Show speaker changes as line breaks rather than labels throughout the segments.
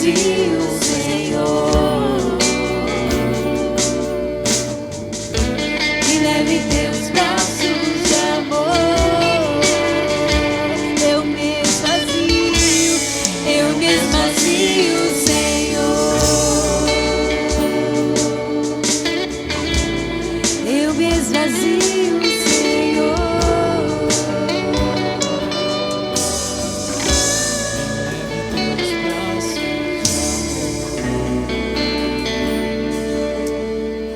esvazio, Senhor. Me leve em teus braços de amor. Eu me esvazio, Senhor. Eu me esvazio, Senhor.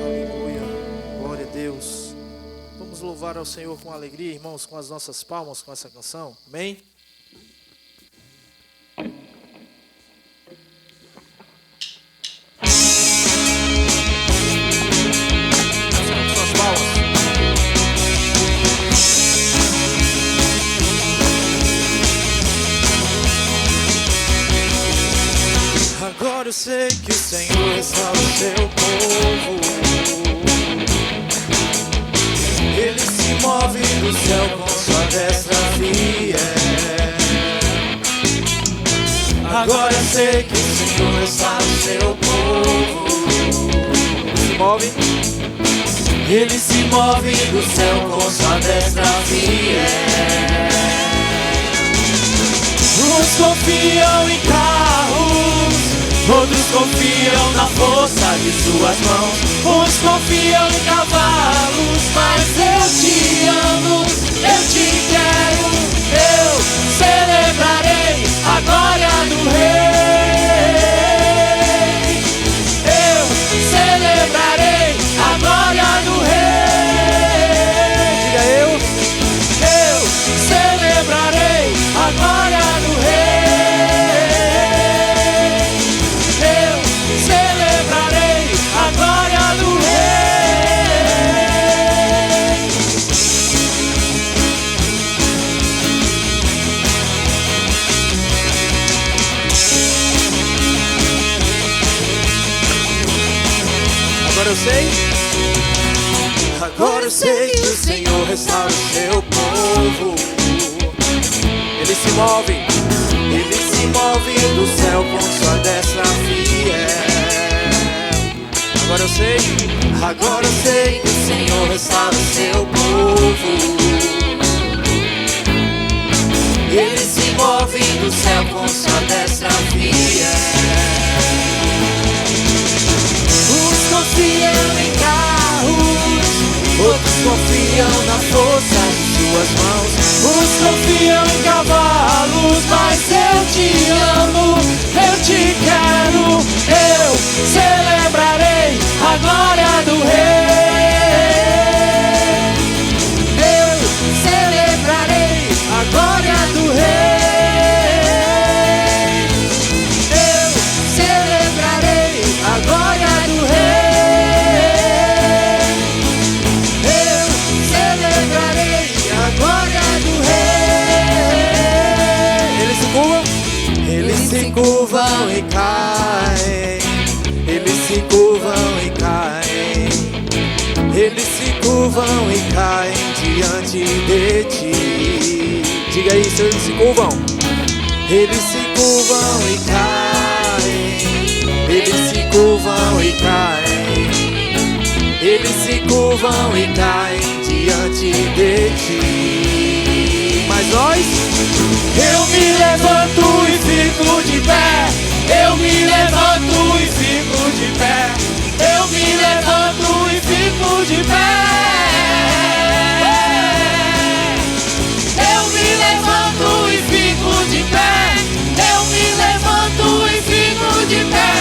Aleluia. Glória a Deus. Vamos louvar ao Senhor com alegria, irmãos, com as nossas palmas, com essa canção. Amém? Suas palmas. Agora eu sei que o Senhor está no seu povo. Ele se move do céu com sua destra fiel. Agora eu sei que o Senhor está no seu povo. Se move. Ele se move do céu com sua destra fiel. Uns confiam em carros, outros confiam na força de suas mãos. Uns confiam em cavalos, mas eu te amo, eu te quero. Eu celebrarei a glória do Rei. Eu celebrarei a glória do Rei. Diga eu celebrarei a glória do Rei. Eu celebrarei a glória do Rei. Agora eu sei. Agora eu sei que o Senhor restaura o seu povo. Ele se move do céu com sua destra fiel. Agora eu sei que o Senhor restaura o seu povo. Ele se move do céu com sua destra fiel. Uns confiam em carros, outros confiam na força de suas mãos. Uns confiam em cavalos, mas eu te amo, eu te quero. Eu celebrarei a glória do Rei. Eu celebrarei a glória do Rei. Eu celebrarei a glória do Rei. Eu celebrarei a glória do Rei. Eles se curvam e caem. Eles se curvam e caem. Eles se curvam e caem diante de ti. Diga isso, eles se curvam. Eles se curvam e caem. Eles se curvam e caem. Eles se curvam e caem diante de ti. Mas nós, eu me levanto e fico de pé. Eu me levanto e fico de pé. Eu me levanto e fico de pé. Eu me levanto e fico de pé. Eu me levanto e fico de pé.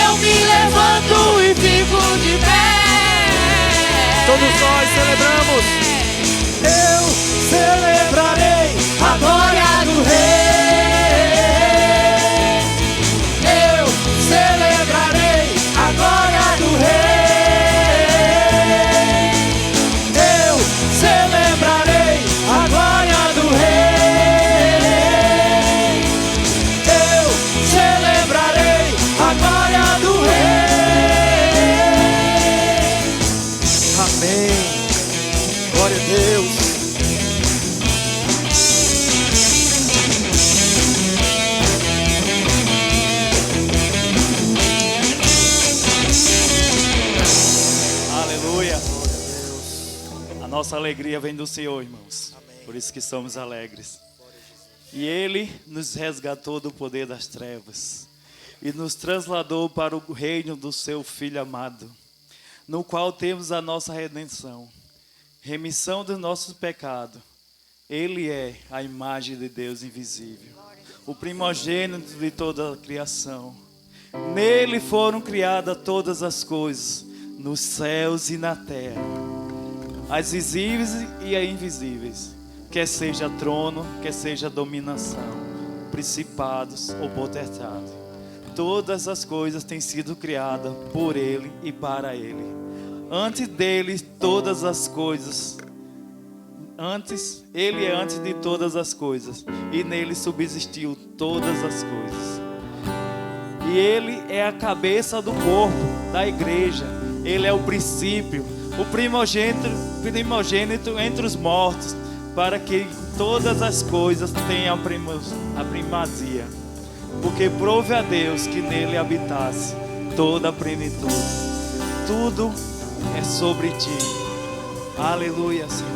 Eu me levanto e fico de pé. Todos nós celebramos. Eu celebrarei a glória do Rei. Eu celebrarei a glória do Rei. Eu celebrarei a glória do Rei. Eu celebrarei a glória do Rei. Amém. Glória a Deus.
nossa alegria vem do Senhor, irmãos.
Amém.
Por isso que somos alegres. E Ele nos resgatou do poder das trevas e nos trasladou para o reino do seu Filho amado, no qual temos a nossa redenção, remissão dos nossos pecados. Ele é a imagem de Deus invisível, o primogênito de toda a criação. Nele foram criadas todas as coisas, nos céus e na terra, as visíveis e as invisíveis, quer seja trono, quer seja dominação, principados ou potestade. Todas as coisas têm sido criadas por Ele e para Ele. Antes dele, todas as coisas. Ele é antes de todas as coisas, e nele subsistiu todas as coisas. E Ele é a cabeça do corpo, da igreja. Ele é o princípio, o primogênito entre os mortos, para que todas as coisas tenham a primazia. Porque prove a Deus que nele habitasse toda a plenitude. Tudo é sobre ti. Aleluia, Senhor.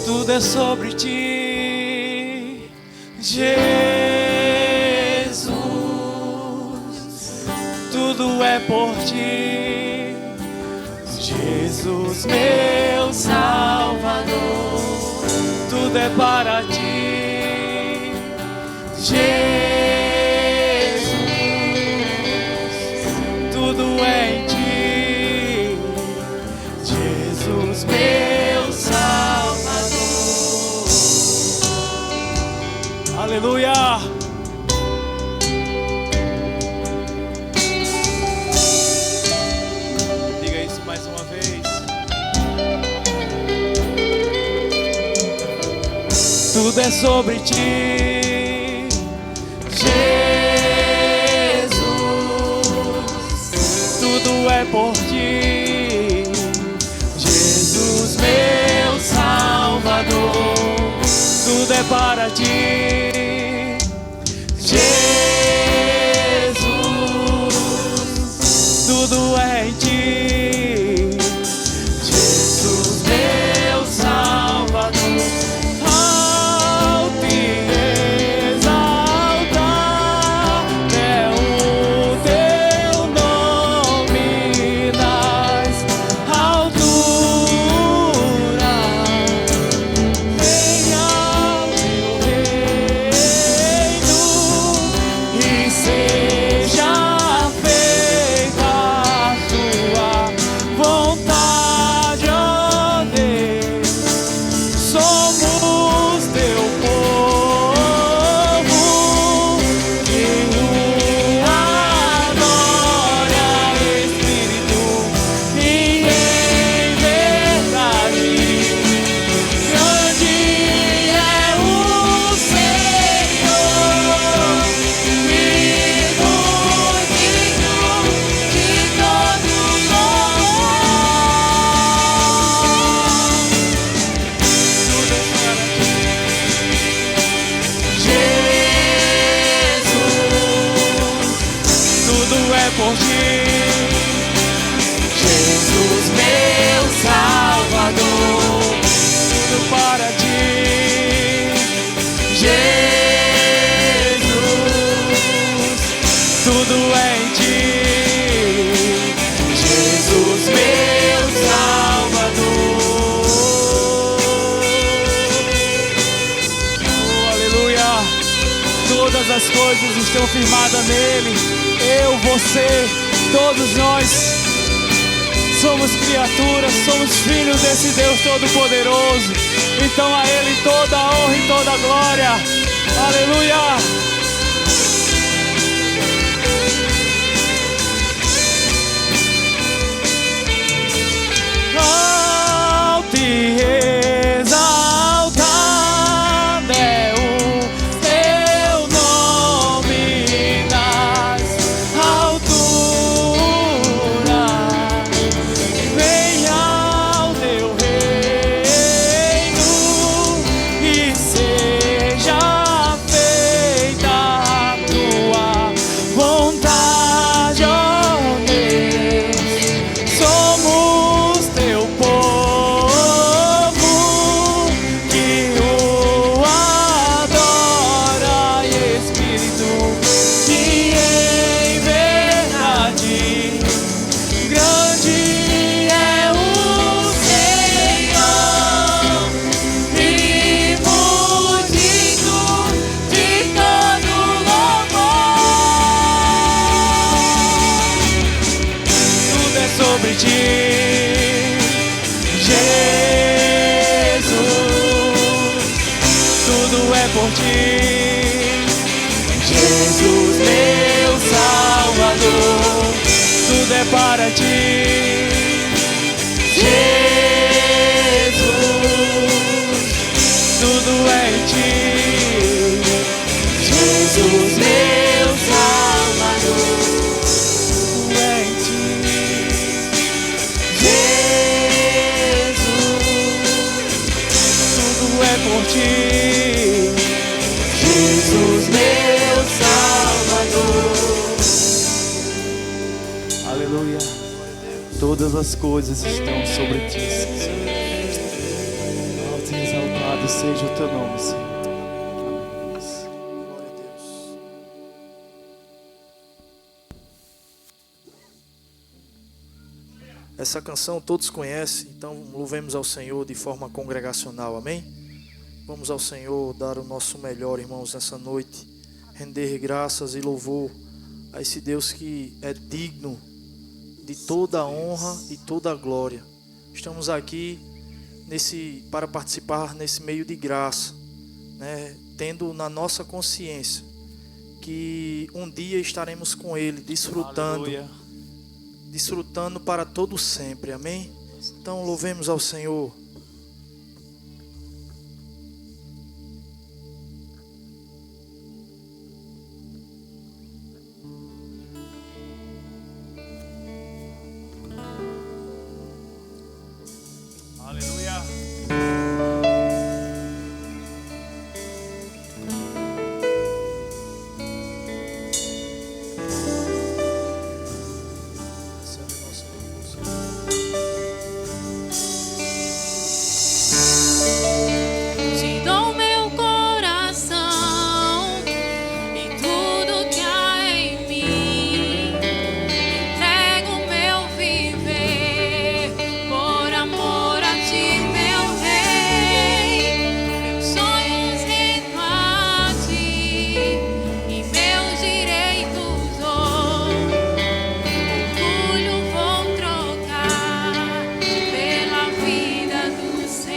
Tudo é sobre ti, Jesus. Tudo é por ti, Jesus, meu Salvador. Tudo é para ti, Jesus. Tudo é em ti, Jesus, meu Salvador. Aleluia. Diga isso mais uma vez. Tudo é sobre ti, Jesus. Tudo é por ti, Jesus, meu Salvador. Tudo é para ti, Jesus. Tudo é em ti, Jesus, meu Salvador. Ao te exaltar é o teu nome nas alturas. Venha ao teu reino e seja feita a tua vontade, ó Deus. Somos teu povo e tua glória, Espírito, e em verdade. Grande é o Senhor e muito digno de todo louvor. Tudo é para ti, Jesus. Tudo é por ti, Jesus, meu Salvador. Tudo para ti, Jesus. Tudo é em ti, Jesus, meu Salvador. Oh, aleluia. Todas as coisas estão firmadas nele. Eu, você, todos nós somos criaturas, somos filhos desse Deus Todo-Poderoso. Então a Ele toda a honra e toda a glória. Aleluia. Ao te exaltar é o teu nome nas alturas. Venha ao teu reino e seja feita ti. Jesus, tudo é por ti. Jesus, meu Salvador, tudo é para ti. Jesus, tudo é em ti. Jesus, meu Salvador, tudo é em ti. Jesus, tudo é por ti. Jesus, meu Salvador. Aleluia. Todas as coisas estão sobre ti, Senhor. Alto e exaltado seja o teu nome, Senhor.
Glória a Deus. Essa canção todos conhecem, então louvemos ao Senhor de forma congregacional, amém? Vamos ao Senhor dar o nosso melhor, irmãos, nessa noite, render graças e louvor a esse Deus que é digno de toda a honra e toda a glória. Estamos aqui para participar nesse meio de graça, né? Tendo na nossa consciência que um dia estaremos com Ele, desfrutando para todo sempre, amém? Então louvemos ao Senhor.
Aleluia.
Te dou meu coração e tudo que há em mim. Entrego meu viver por amor a ti, meu Rei. Meus sonhos rendo a ti e meus direitos dou. Orgulho vou trocar pela vida do Senhor.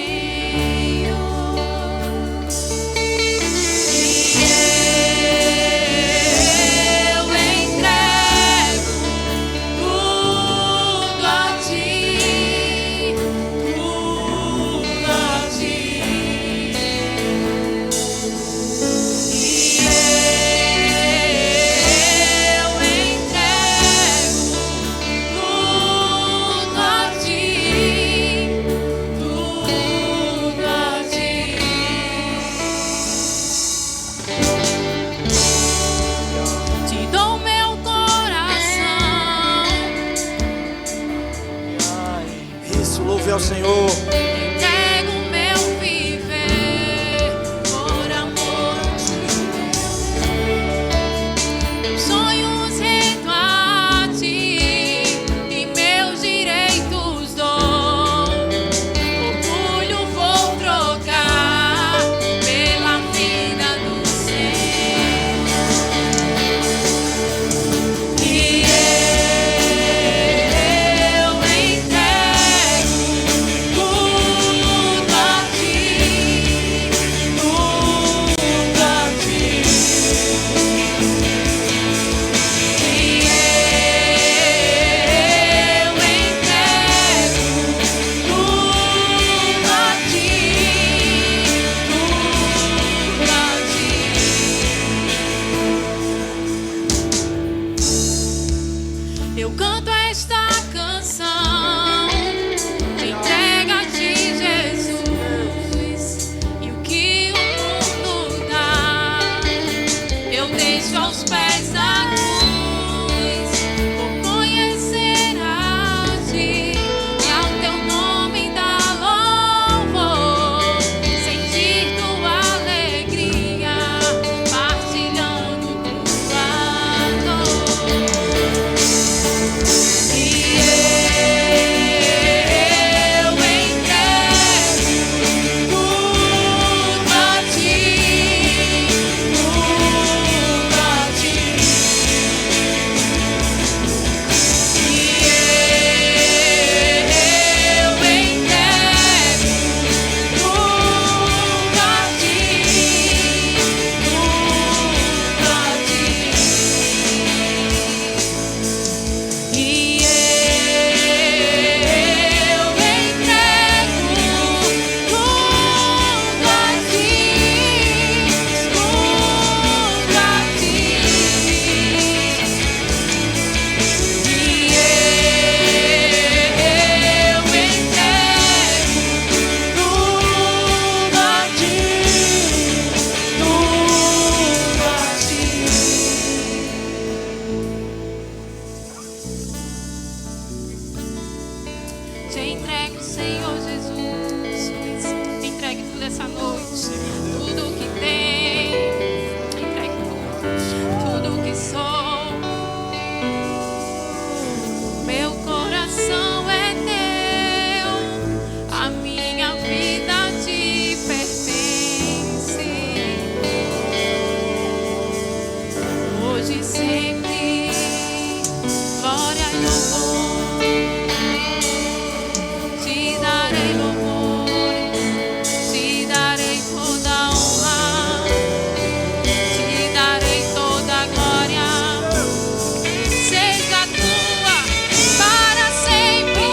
E eu entrego tudo a ti, tudo a ti. E eu entrego tudo a ti, tudo a ti. Te dou meu coração,
Isso, louve ao Senhor.
entrego meu viver por amor a ti. Meus sonhos rendo a ti e meus direitos dou. Orgulho vou trocar pela vida do Senhor. E eu entrego tudo a ti, tudo a ti. E eu entrego tudo a ti, tudo a ti. Eu canto esta canção de entrega a ti, Jesus, e o que o mundo dá, eu deixo aos pés da cruz, por conhecer a ti e ao teu nome dar louvor, sentir tua alegria, partilhando tua dor. E essa noite. Tudo que tem, entregue tudo que sou. Meu coração é teu, a minha vida te pertence. Hoje e sempre, glória e louvor. Te darei louvores, te darei toda honra, te darei toda glória. Seja tua para sempre,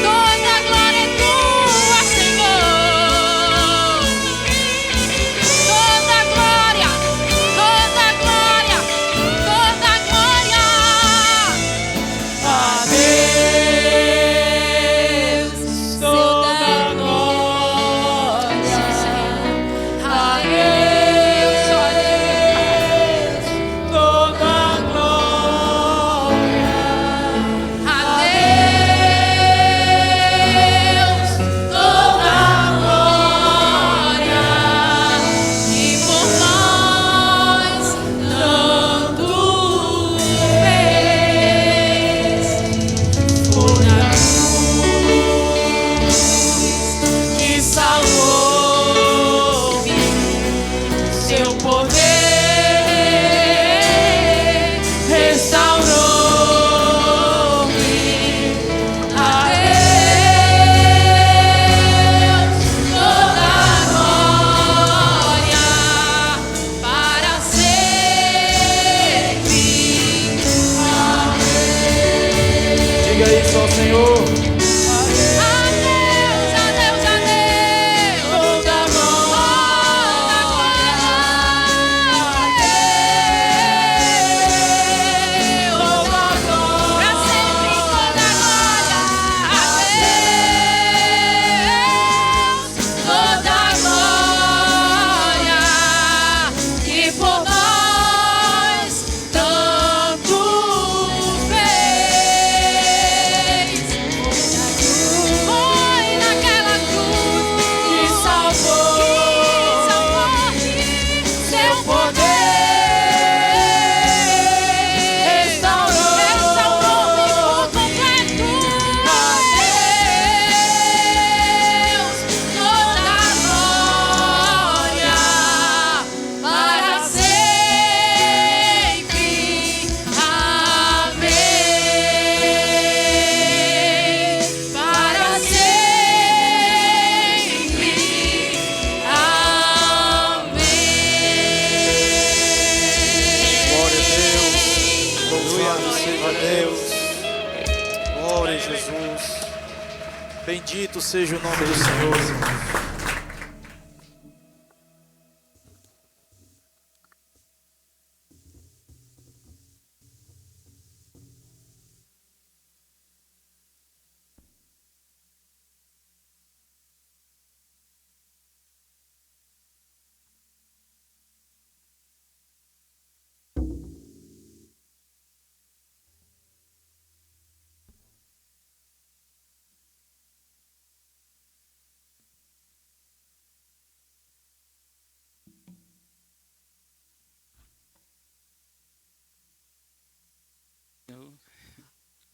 toda glória é tua, Senhor. Toda glória, toda glória, toda glória. A Deus toda glória. Sim, Senhor. A Deus, só a Deus toda glória. A Deus toda glória. E por nós tanto fez. Por a cruz que salvou-me, seu poder restaurou-me. A Deus toda glória para sempre.
Diga isso ao Senhor.
Adeus, adeus, adeus. Toda glória. Toda glória. Pra sempre toda glória. Adeus, toda glória. Que por nós tanto fez. Foi naquela cruz que salvou-me, seu poder restaurou-me por completo. Adeus, toda glória para sempre. Amém. Para sempre.
Glória a Deus.
Amém.
Louvado seja Deus. Glória a Jesus. Bendito seja o nome do Senhor.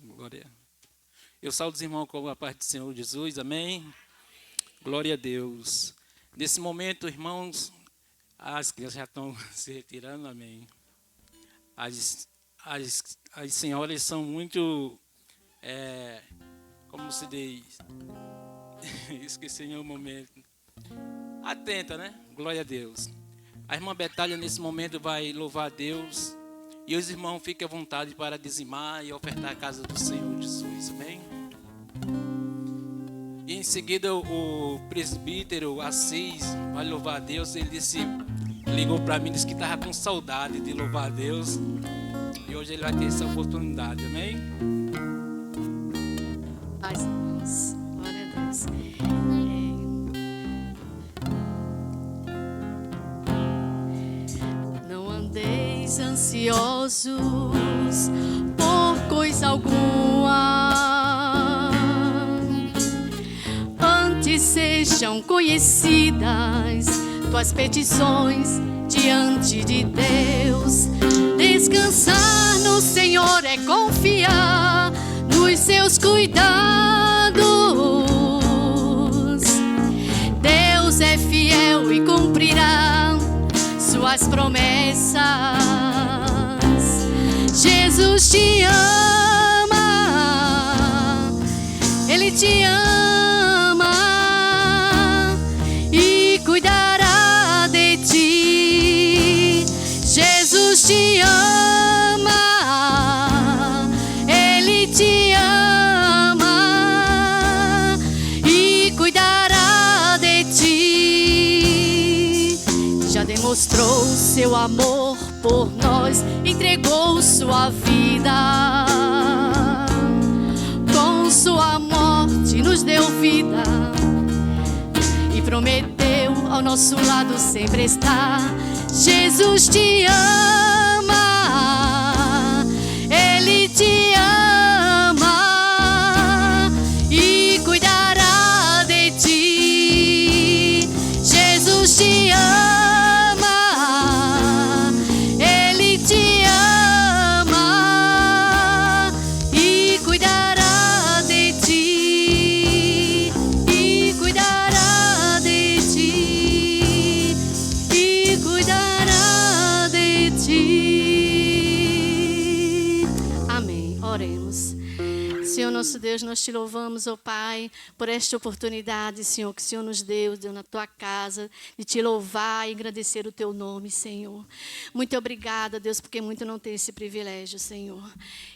Glória. Eu saúdo os irmãos com a paz do Senhor Jesus, amém? Glória a Deus. Nesse momento, irmãos, as crianças já estão se retirando, amém? As senhoras são muito, como se diz, esqueci em um momento, atenta, né? Glória a Deus. A irmã Betália, nesse momento, vai louvar a Deus. E os irmãos fiquem à vontade para dizimar e ofertar a casa do Senhor Jesus, amém? E em seguida o presbítero Assis vai louvar a Deus. Ele ligou para mim, disse que estava com saudade de louvar a Deus. E hoje ele vai ter essa oportunidade, amém?
Paz, irmãos. Glória a Deus. Não andeis ansiosos por coisa alguma, antes sejam conhecidas tuas petições diante de Deus. Descansar no Senhor é confiar nos seus cuidados. Deus é fiel e cumprirá suas promessas. Jesus te ama, Ele te ama e cuidará de ti. Jesus te ama, Ele te ama e cuidará de ti. Já demonstrou seu amor por nós, entregou sua vida. Com sua morte nos deu vida e prometeu ao nosso lado sempre estar. Jesus te ama, Ele te ama e cuidará de ti. Jesus te ama, Ele te ama e cuidará de ti, e cuidará de ti, e cuidará de ti. Amém. Oremos. Senhor nosso Deus, nós te louvamos, ó Pai, por esta oportunidade, Senhor, que o Senhor nos deu na tua casa, de te louvar e agradecer o teu nome, Senhor. Muito obrigada, Deus, porque muito não tem esse privilégio, Senhor.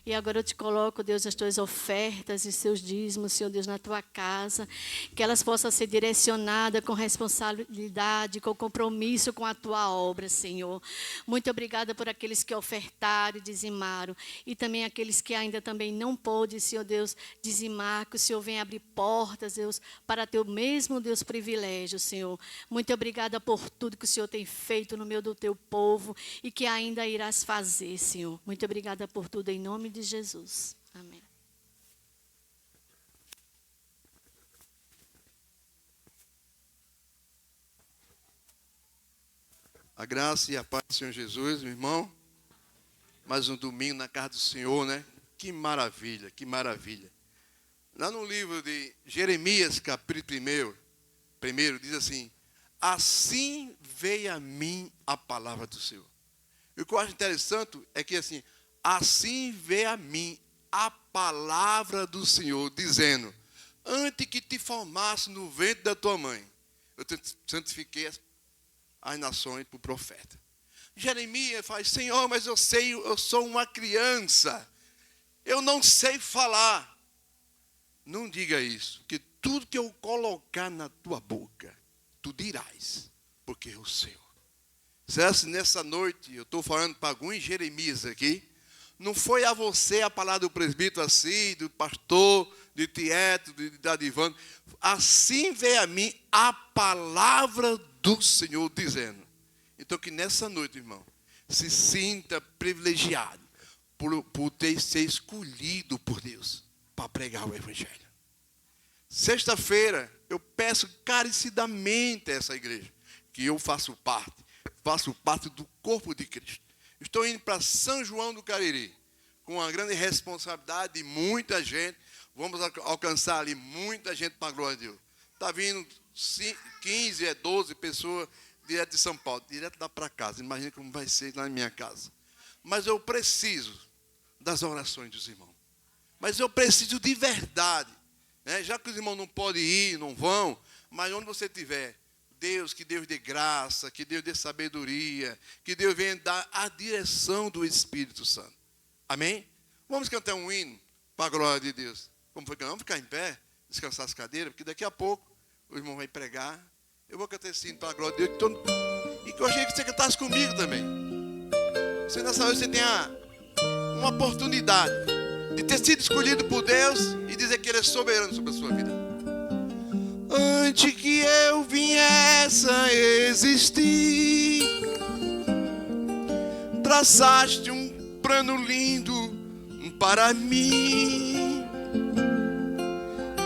E agora eu te coloco, Deus, as tuas ofertas e seus dízimos, Senhor Deus, na tua casa, que elas possam ser direcionadas com responsabilidade, com compromisso com a tua obra, Senhor. Muito obrigada por aqueles que ofertaram e dizimaram, e também aqueles que ainda também não pôde, Senhor Deus, dizimar, que o Senhor venha abrir portas, Deus, para teu mesmo, Deus, privilégio, Senhor. Muito obrigada por tudo que o Senhor tem feito no meio do teu povo e que ainda irás fazer, Senhor. Muito obrigada por tudo, em nome de Jesus. Amém.
A graça e a paz do Senhor Jesus, meu irmão. Mais um domingo na casa do Senhor, né? Que maravilha, que maravilha. Lá no livro de Jeremias, capítulo 1, diz assim: assim veio a mim a palavra do Senhor. E o que eu acho interessante é que assim, assim veio a mim a palavra do Senhor, dizendo: antes que te formasse no ventre da tua mãe, eu te santifiquei as nações por profeta. Jeremias fala: Senhor, mas eu sou uma criança, eu não sei falar. Não diga isso, que tudo que eu colocar na tua boca, tu dirás, porque eu sei. Se nessa noite eu estou falando para alguns Jeremias aqui, não foi a você a palavra do presbítero assim, do pastor, de Tieto, de Dadivano. Assim veio a mim a palavra do Senhor dizendo. Então que nessa noite, irmão, se sinta privilegiado por ter ser escolhido por Deus para pregar o Evangelho. Sexta-feira, eu peço carecidamente a essa igreja, que eu faço parte do corpo de Cristo. Estou indo para São João do Cariri, com uma grande responsabilidade de muita gente. Vamos alcançar ali muita gente para a glória de Deus. Está vindo 15, 12 pessoas direto de São Paulo, direto lá para casa. Imagina como vai ser lá na minha casa. Mas eu preciso das orações dos irmãos. Mas eu preciso de verdade. Né? Já que os irmãos não podem ir, não vão, mas onde você estiver, Deus, que Deus dê graça, que Deus dê sabedoria, que Deus venha dar a direção do Espírito Santo. Amém? Vamos cantar um hino para a glória de Deus. Como foi que vamos ficar em pé, descansar as cadeiras, porque daqui a pouco o irmão vai pregar. Eu vou cantar esse hino para a glória de Deus. E que eu achei que você cantasse comigo também. Você nessa hora você tem uma oportunidade de ter sido escolhido por Deus e dizer que Ele é soberano sobre a sua vida. Antes que eu viesse a existir, traçaste um plano lindo para mim,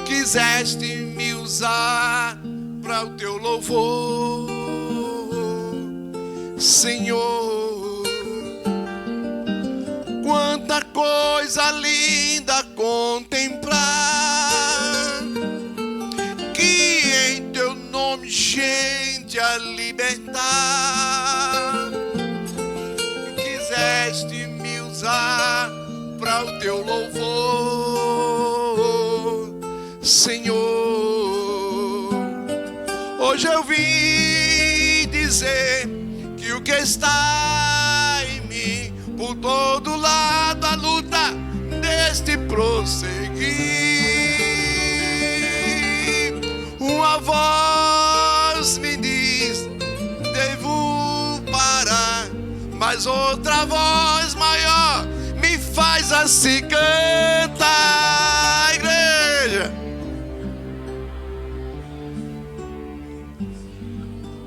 que quiseste me usar para o teu louvor, Senhor. Quanta coisa linda contemplar, que em teu nome gente a libertar. Quiseste me usar para o teu louvor, Senhor. Hoje eu vim dizer que o que está em mim, por todo lado a luta deste prosseguir. Uma voz me diz, devo parar, mas outra voz maior me faz assim cantar, igreja.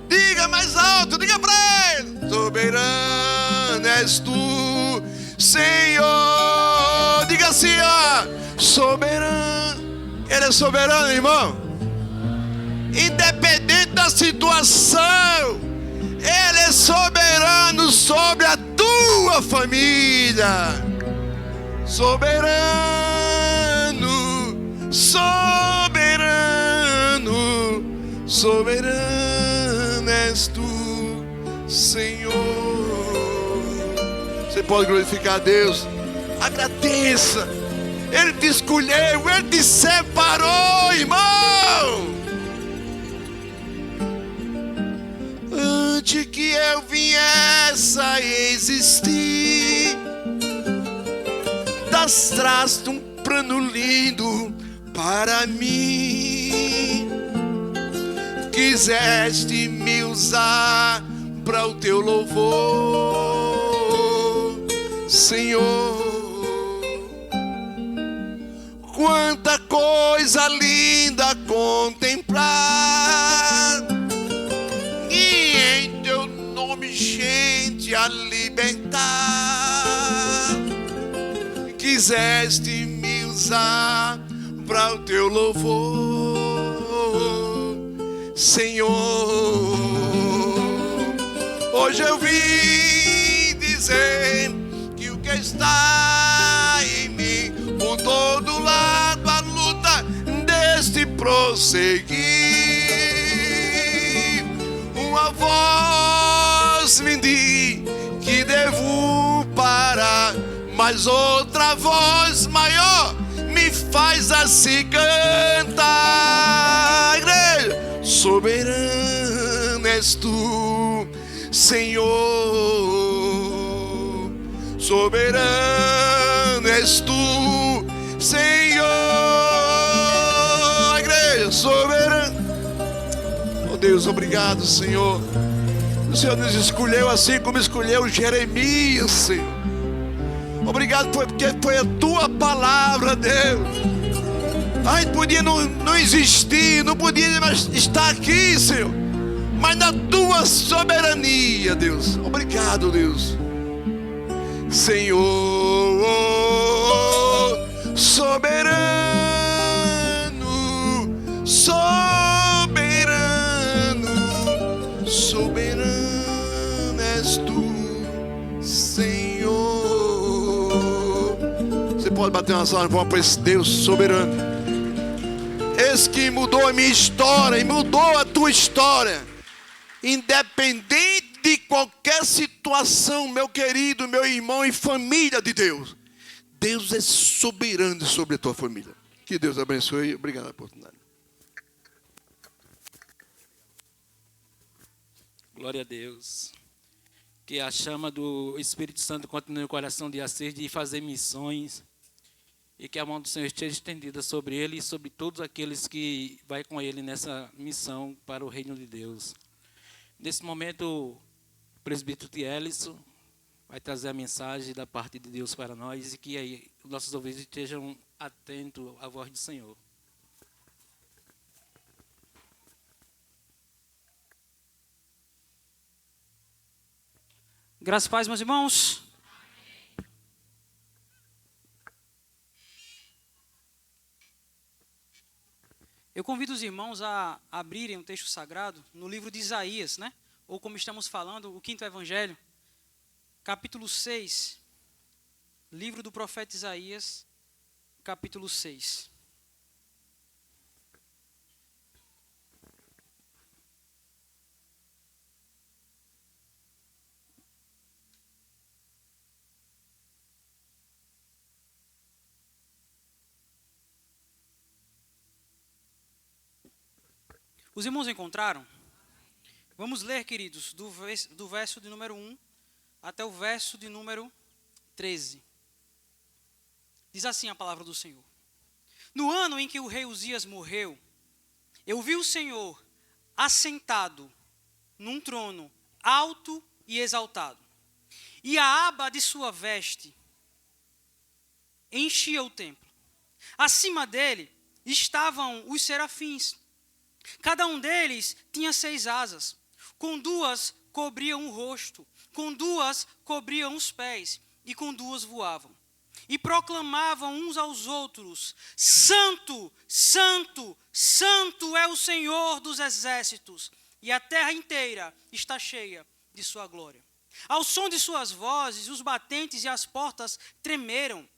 Diga mais alto, diga pra ele: soberano és tu, Senhor. Diga assim, ó: soberano. Ele é soberano, irmão. Independente da situação, Ele é soberano sobre a tua família. Soberano, soberano, soberano és tu, Senhor. Você pode glorificar a Deus. Agradeça. Ele te escolheu, Ele te separou, irmão. Antes que eu viesse a existir, das traças um plano lindo para mim. Quiseste me usar para o teu louvor, Senhor. Quanta coisa linda contemplar, e em teu nome gente a libertar. Quiseste me usar para o teu louvor, Senhor. Hoje eu vim dizer que o que está em mim, por todo lado a luta deste prosseguir. Uma voz me diz que devo parar, mas outra voz maior me faz assim cantar, igreja. Soberano és tu, Senhor. Soberano és tu, Senhor. Igreja, soberano. Oh Deus, obrigado, Senhor. O Senhor nos escolheu assim como escolheu Jeremias, Senhor. Obrigado porque foi a tua palavra, Deus. A gente podia não existir, não podia mais estar aqui, Senhor, mas na tua soberania, Deus. Obrigado, Deus. Senhor, soberano, soberano, soberano és tu, Senhor. Você pode bater uma salva de palmas para esse Deus soberano. Esse que mudou a minha história e mudou a tua história. Independente de qualquer situação, meu querido, meu irmão e família de Deus, Deus é soberano sobre a tua família. Que Deus abençoe. Obrigado pela oportunidade.
Glória a Deus. Que a chama do Espírito Santo continue no coração de Assis de fazer missões. E que a mão do Senhor esteja estendida sobre ele e sobre todos aqueles que vai com ele nessa missão para o reino de Deus. Nesse momento, o presbítero Tielison vai trazer a mensagem da parte de Deus para nós e que aí nossos ouvidos estejam atentos à voz do Senhor.
Graças a Deus, meus irmãos. Eu convido os irmãos a abrirem um texto sagrado no livro de Isaías, né? Ou como estamos falando, o 5º Evangelho, capítulo 6, livro do profeta Isaías, capítulo 6. Os irmãos encontraram? Vamos ler, queridos, do verso de número 1 até o verso de número 13. Diz assim a palavra do Senhor. No ano em que o rei Uzias morreu, eu vi o Senhor assentado num trono alto e exaltado. E a aba de sua veste enchia o templo. Acima dele estavam os serafins. Cada um deles tinha 6 asas. Com 2 cobriam o rosto, com 2 cobriam os pés, e com 2 voavam. E proclamavam uns aos outros: Santo, Santo, Santo é o Senhor dos exércitos, e a terra inteira está cheia de sua glória. Ao som de suas vozes, os batentes e as portas tremeram.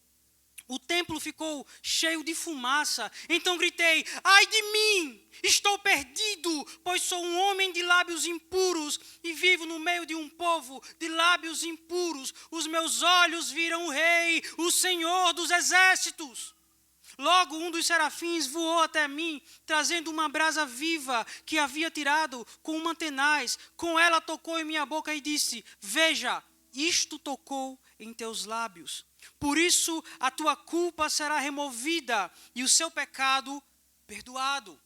O templo ficou cheio de fumaça. Então gritei: ai de mim, estou perdido, pois sou um homem de lábios impuros e vivo no meio de um povo de lábios impuros. Os meus olhos viram o Rei, o Senhor dos exércitos. Logo um dos serafins voou até mim, trazendo uma brasa viva que havia tirado com uma tenaz. Com ela tocou em minha boca e disse: veja, isto tocou em teus lábios. Por isso a tua culpa será removida e o seu pecado perdoado.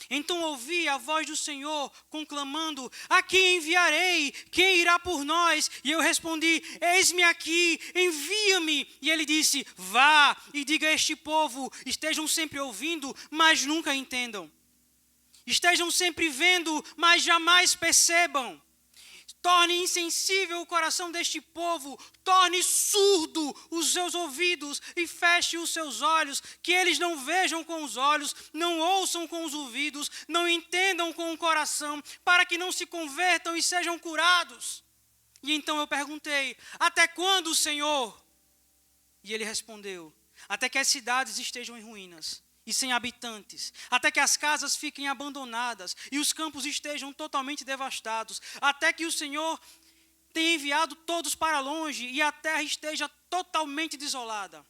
Então ouvi a voz do Senhor conclamando: a quem enviarei? Quem irá por nós? E eu respondi: eis-me aqui, envia-me. E ele disse: vá e diga a este povo: estejam sempre ouvindo, mas nunca entendam. Estejam sempre vendo, mas jamais percebam. Torne insensível o coração deste povo, torne surdo os seus ouvidos e feche os seus olhos, que eles não vejam com os olhos, não ouçam com os ouvidos, não entendam com o coração, para que não se convertam e sejam curados. E então eu perguntei: até quando, Senhor? E ele respondeu: até que as cidades estejam em ruínas e sem habitantes, até que as casas fiquem abandonadas e os campos estejam totalmente devastados, até que o Senhor tenha enviado todos para longe e a terra esteja totalmente desolada.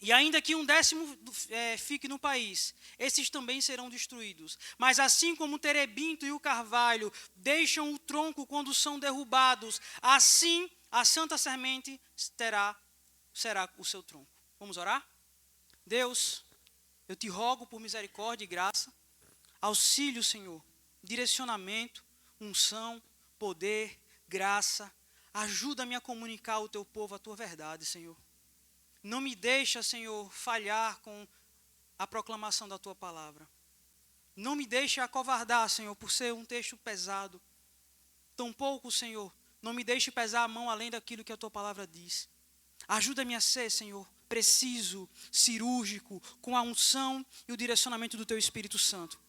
E ainda que 1/10 fique no país, esses também serão destruídos. Mas assim como o terebinto e o carvalho deixam o tronco quando são derrubados, assim a santa semente será o seu tronco. Vamos orar? Deus, eu te rogo por misericórdia e graça, auxílio, Senhor, direcionamento, unção, poder, graça. Ajuda-me a comunicar ao teu povo a tua verdade, Senhor. Não me deixa, Senhor, falhar com a proclamação da tua palavra. Não me deixe acovardar, Senhor, por ser um texto pesado. Tampouco, Senhor, não me deixe pesar a mão além daquilo que a tua palavra diz. Ajuda-me a ser, Senhor, preciso, cirúrgico, com a unção e o direcionamento do teu Espírito Santo.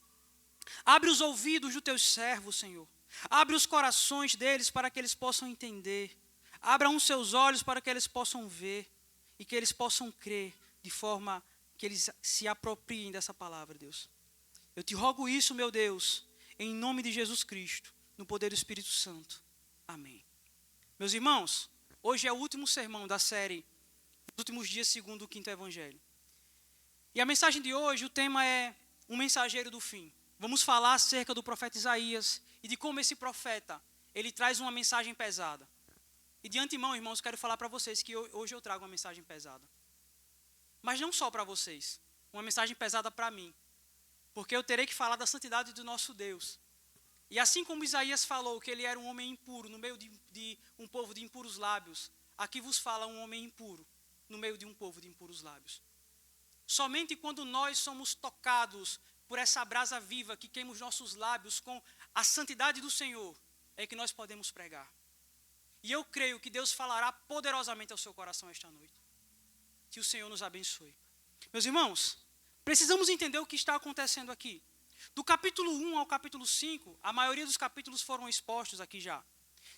Abre os ouvidos dos teus servos, Senhor. Abre os corações deles para que eles possam entender. Abra os seus olhos para que eles possam ver e que eles possam crer de forma que eles se apropriem dessa palavra, Deus. Eu te rogo isso, meu Deus, em nome de Jesus Cristo, no poder do Espírito Santo. Amém. Meus irmãos, hoje é o último sermão da série Os Últimos Dias segundo o 5º Evangelho. E a mensagem de hoje, o tema é um mensageiro do fim. Vamos falar acerca do profeta Isaías e de como esse profeta, ele traz uma mensagem pesada. E de antemão, irmãos, quero falar para vocês que hoje eu trago uma mensagem pesada. Mas não só para vocês, uma mensagem pesada para mim. Porque eu terei que falar da santidade do nosso Deus. E assim como Isaías falou que ele era um homem impuro no meio de um povo de impuros lábios, aqui vos fala um homem impuro no meio de um povo de impuros lábios. Somente quando nós somos tocados por essa brasa viva que queima os nossos lábios com a santidade do Senhor, é que nós podemos pregar. E eu creio que Deus falará poderosamente ao seu coração esta noite. Que o Senhor nos abençoe. Meus irmãos, precisamos entender o que está acontecendo aqui. Do capítulo 1 ao capítulo 5, a maioria dos capítulos foram expostos aqui já.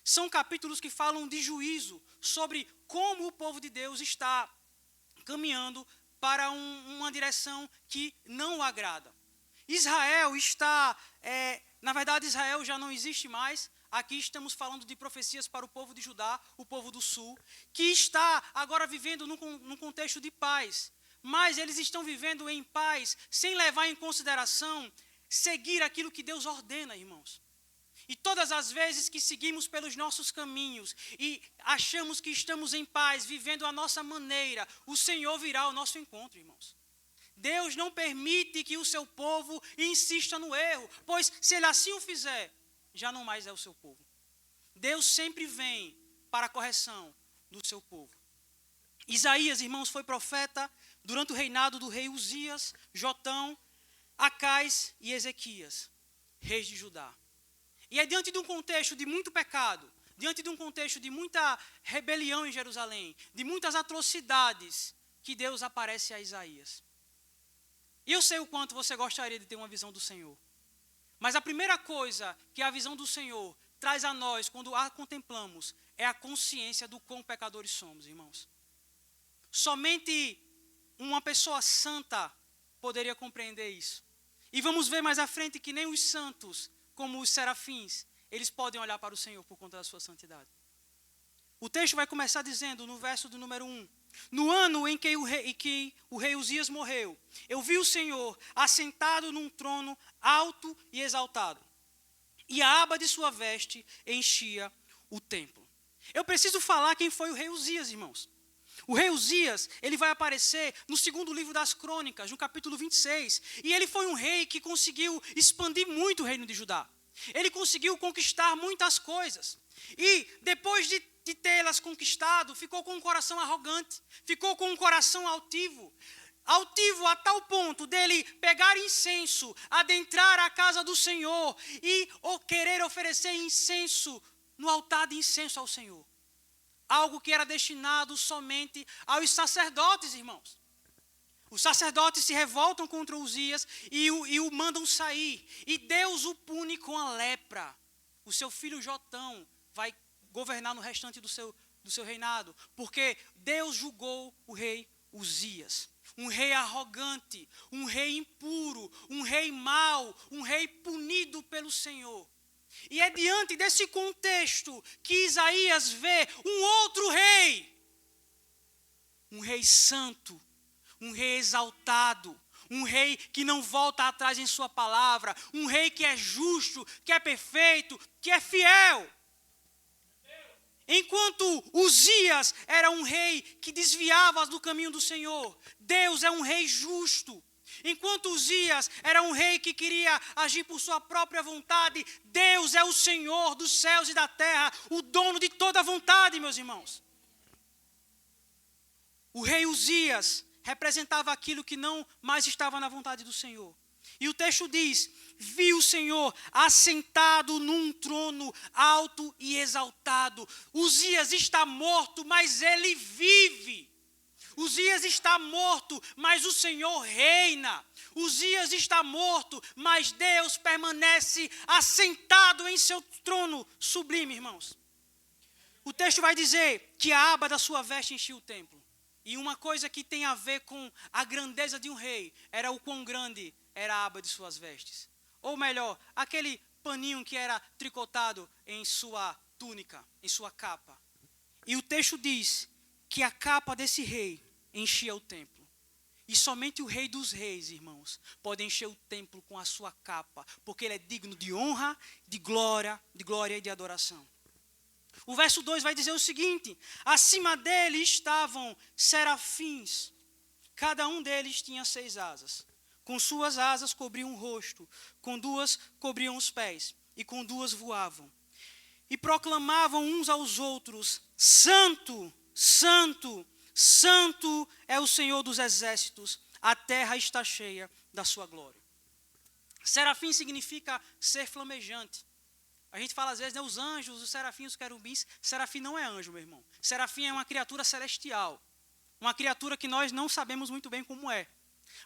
São capítulos que falam de juízo sobre como o povo de Deus está caminhando para uma direção que não o agrada. Israel está, na verdade Israel já não existe mais. Aqui estamos falando de profecias para o povo de Judá, o povo do sul, que está agora vivendo num contexto de paz. Mas eles estão vivendo em paz, sem levar em consideração seguir aquilo que Deus ordena, irmãos. E todas as vezes que seguimos pelos nossos caminhos e achamos que estamos em paz, vivendo a nossa maneira, o Senhor virá ao nosso encontro, irmãos. Deus não permite que o seu povo insista no erro, pois se ele assim o fizer, já não mais é o seu povo. Deus sempre vem para a correção do seu povo. Isaías, irmãos, foi profeta durante o reinado do rei Uzias, Jotão, Acais e Ezequias, reis de Judá. E é diante de um contexto de muito pecado, diante de um contexto de muita rebelião em Jerusalém, de muitas atrocidades, que Deus aparece a Isaías. E eu sei o quanto você gostaria de ter uma visão do Senhor. Mas a primeira coisa que a visão do Senhor traz a nós, quando a contemplamos, é a consciência do quão pecadores somos, irmãos. Somente uma pessoa santa poderia compreender isso. E vamos ver mais à frente que nem os santos, como os serafins, eles podem olhar para o Senhor por conta da sua santidade. O texto vai começar dizendo, no verso do número 1, no ano em que o rei Uzias morreu, eu vi o Senhor assentado num trono alto e exaltado, e a aba de sua veste enchia o templo. Eu preciso falar quem foi o rei Uzias, irmãos. O rei Uzias, ele vai aparecer no segundo livro das Crônicas, no capítulo 26. E ele foi um rei que conseguiu expandir muito o reino de Judá. Ele conseguiu conquistar muitas coisas. E depois de tê-las conquistado, ficou com um coração arrogante, ficou com um coração altivo. Altivo a tal ponto dele pegar incenso, adentrar a casa do Senhor e querer oferecer incenso no altar de incenso ao Senhor. Algo que era destinado somente aos sacerdotes, irmãos. Os sacerdotes se revoltam contra Uzias e o mandam sair. E Deus o pune com a lepra. O seu filho Jotão vai governar no restante do seu reinado. Porque Deus julgou o rei Uzias. Um rei arrogante, um rei impuro, um rei mau, um rei punido pelo Senhor. E é diante desse contexto que Isaías vê um outro rei. Um rei santo, um rei exaltado, um rei que não volta atrás em sua palavra, um rei que é justo, que é perfeito, que é fiel. Enquanto Uzias era um rei que desviava do caminho do Senhor, Deus é um rei justo. Enquanto Uzias era um rei que queria agir por sua própria vontade, Deus é o Senhor dos céus e da terra, o dono de toda a vontade, meus irmãos. O rei Uzias representava aquilo que não mais estava na vontade do Senhor. E o texto diz, vi o Senhor assentado num trono alto e exaltado. Uzias está morto, mas ele vive. Uzias está morto, mas o Senhor reina. Uzias está morto, mas Deus permanece assentado em seu trono sublime, irmãos. O texto vai dizer que a aba da sua veste enchia o templo. E uma coisa que tem a ver com a grandeza de um rei era o quão grande era a aba de suas vestes. Ou melhor, aquele paninho que era tricotado em sua túnica, em sua capa. E o texto diz que a capa desse rei enchia o templo. E somente o rei dos reis, irmãos, pode encher o templo com a sua capa, porque ele é digno de honra, de glória e de adoração. O verso 2 vai dizer o seguinte, acima dele estavam serafins, cada um deles tinha 6 asas. Com suas asas cobriam o rosto, com 2 cobriam os pés, e com 2 voavam. E proclamavam uns aos outros, Santo, Santo, Santo é o Senhor dos exércitos, a terra está cheia da sua glória. Serafim significa ser flamejante. A gente fala às vezes, né, os anjos, os serafins, os querubins. Serafim não é anjo, meu irmão. Serafim é uma criatura celestial. Uma criatura que nós não sabemos muito bem como é.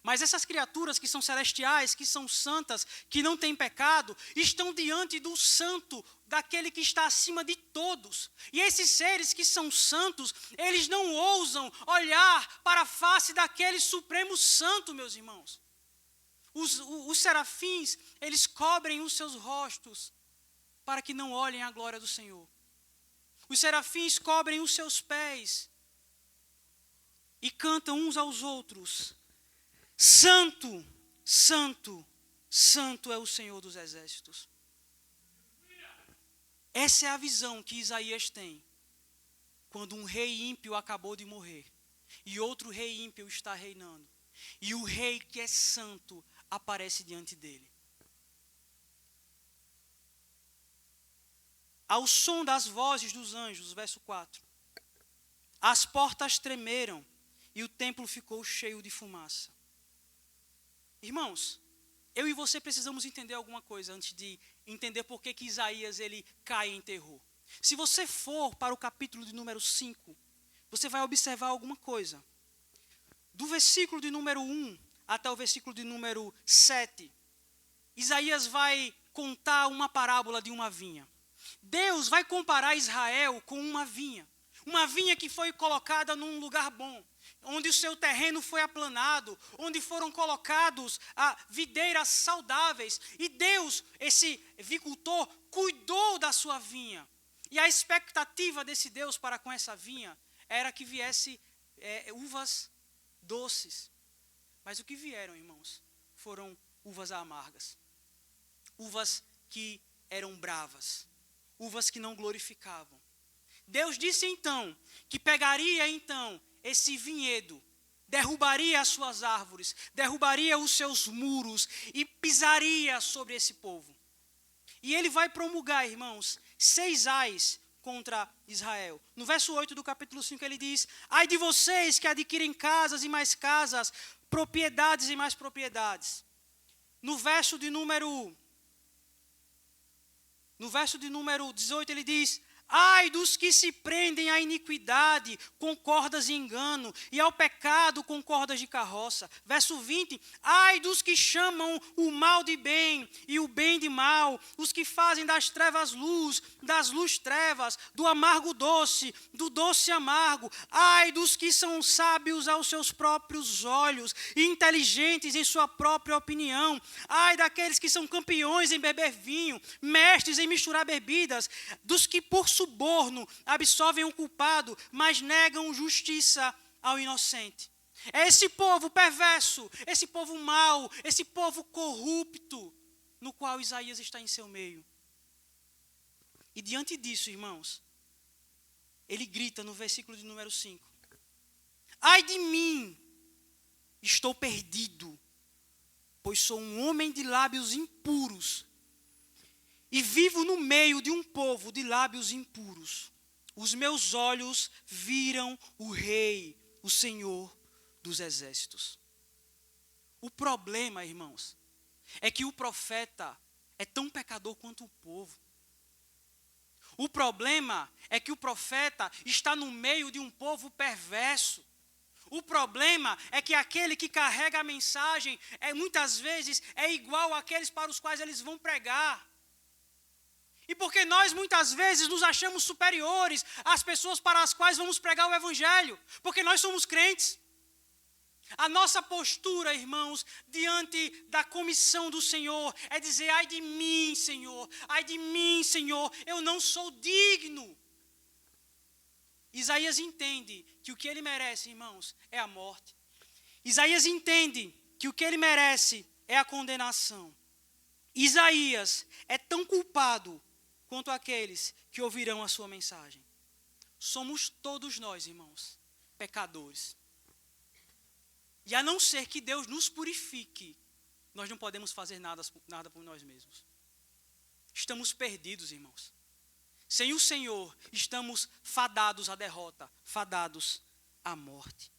Mas essas criaturas que são celestiais, que são santas, que não têm pecado, estão diante do santo, daquele que está acima de todos. E esses seres que são santos, eles não ousam olhar para a face daquele supremo santo, meus irmãos. Os serafins, eles cobrem os seus rostos para que não olhem a glória do Senhor. Os serafins cobrem os seus pés e cantam uns aos outros: Santo, Santo, Santo é o Senhor dos exércitos. Essa é a visão que Isaías tem quando um rei ímpio acabou de morrer e outro rei ímpio está reinando. E o rei que é santo aparece diante dele. Ao som das vozes dos anjos, verso 4, as portas tremeram e o templo ficou cheio de fumaça. Irmãos, eu e você precisamos entender alguma coisa antes de entender por que Isaías ele cai em terror. Se você for para o capítulo de número 5, você vai observar alguma coisa. Do versículo de número 1 até o versículo de número 7, Isaías vai contar uma parábola de uma vinha. Deus vai comparar Israel com uma vinha que foi colocada num lugar bom, onde o seu terreno foi aplanado, onde foram colocados videiras saudáveis. E Deus, esse vicultor, cuidou da sua vinha. E a expectativa desse Deus para com essa vinha era que viesse uvas doces. Mas o que vieram, irmãos, foram uvas amargas. Uvas que eram bravas. Uvas que não glorificavam. Deus disse então que pegaria então esse vinhedo, derrubaria as suas árvores, derrubaria os seus muros e pisaria sobre esse povo. E ele vai promulgar, irmãos, 6 ais contra Israel. No verso 8 do capítulo 5 ele diz: ai de vocês que adquirem casas e mais casas, propriedades e mais propriedades. No verso de número 18 ele diz: ai dos que se prendem à iniquidade com cordas de engano e ao pecado com cordas de carroça. Verso 20, ai dos que chamam o mal de bem e o bem de mal, os que fazem das trevas luz, das luz trevas, do amargo doce, do doce amargo. Ai dos que são sábios aos seus próprios olhos e inteligentes em sua própria opinião. Ai daqueles que são campeões em beber vinho, mestres em misturar bebidas, dos que por suborno absolvem o culpado, mas negam justiça ao inocente. É esse povo perverso, esse povo mau, esse povo corrupto, no qual Isaías está em seu meio. E diante disso, irmãos, ele grita no versículo de número 5: ai de mim, estou perdido, pois sou um homem de lábios impuros, e vivo no meio de um povo de lábios impuros. Os meus olhos viram o Rei, o Senhor dos exércitos. O problema, irmãos, é que o profeta é tão pecador quanto o povo. O problema é que o profeta está no meio de um povo perverso. O problema é que aquele que carrega a mensagem muitas vezes é igual àqueles para os quais eles vão pregar. E porque nós muitas vezes nos achamos superiores às pessoas para as quais vamos pregar o evangelho, porque nós somos crentes. A nossa postura, irmãos, diante da comissão do Senhor é dizer: ai de mim, Senhor, eu não sou digno. Isaías entende que o que ele merece, irmãos, é a morte. Isaías entende que o que ele merece é a condenação. Isaías é tão culpado quanto aqueles que ouvirão a sua mensagem. Somos todos nós, irmãos, pecadores. E a não ser que Deus nos purifique, nós não podemos fazer nada por nós mesmos. Estamos perdidos, irmãos. Sem o Senhor, estamos fadados à derrota, fadados à morte.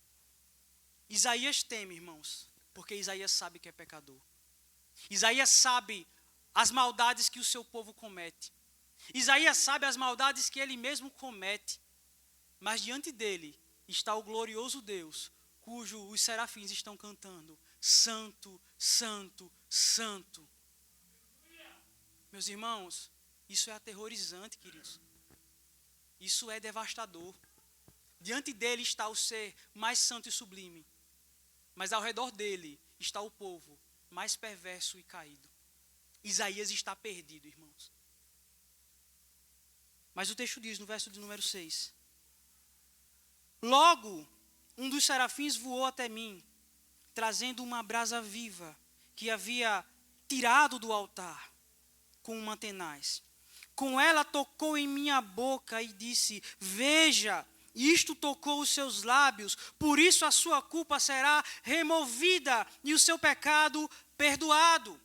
Isaías teme, irmãos, porque Isaías sabe que é pecador. Isaías sabe as maldades que o seu povo comete. Isaías sabe as maldades que ele mesmo comete. Mas diante dele está o glorioso Deus, cujo os serafins estão cantando: Santo, Santo, Santo. Meus irmãos, isso é aterrorizante, queridos. Isso é devastador. Diante dele está o ser mais santo e sublime, mas ao redor dele está o povo mais perverso e caído. Isaías está perdido, irmãos. Mas o texto diz no verso de número 6: Logo, um dos serafins voou até mim, trazendo uma brasa viva que havia tirado do altar com uma tenaz. Com ela tocou em minha boca e disse: Veja, isto tocou os seus lábios, por isso a sua culpa será removida e o seu pecado perdoado.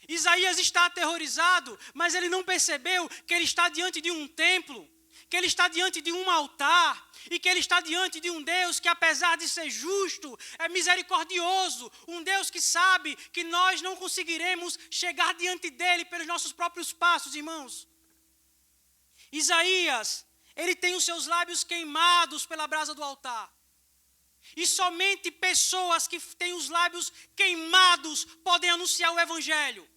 Isaías está aterrorizado, mas ele não percebeu que ele está diante de um templo, que ele está diante de um altar, e que ele está diante de um Deus que, apesar de ser justo, é misericordioso, um Deus que sabe que nós não conseguiremos chegar diante dele pelos nossos próprios passos, irmãos. Isaías, ele tem os seus lábios queimados pela brasa do altar. E somente pessoas que têm os lábios queimados podem anunciar o evangelho.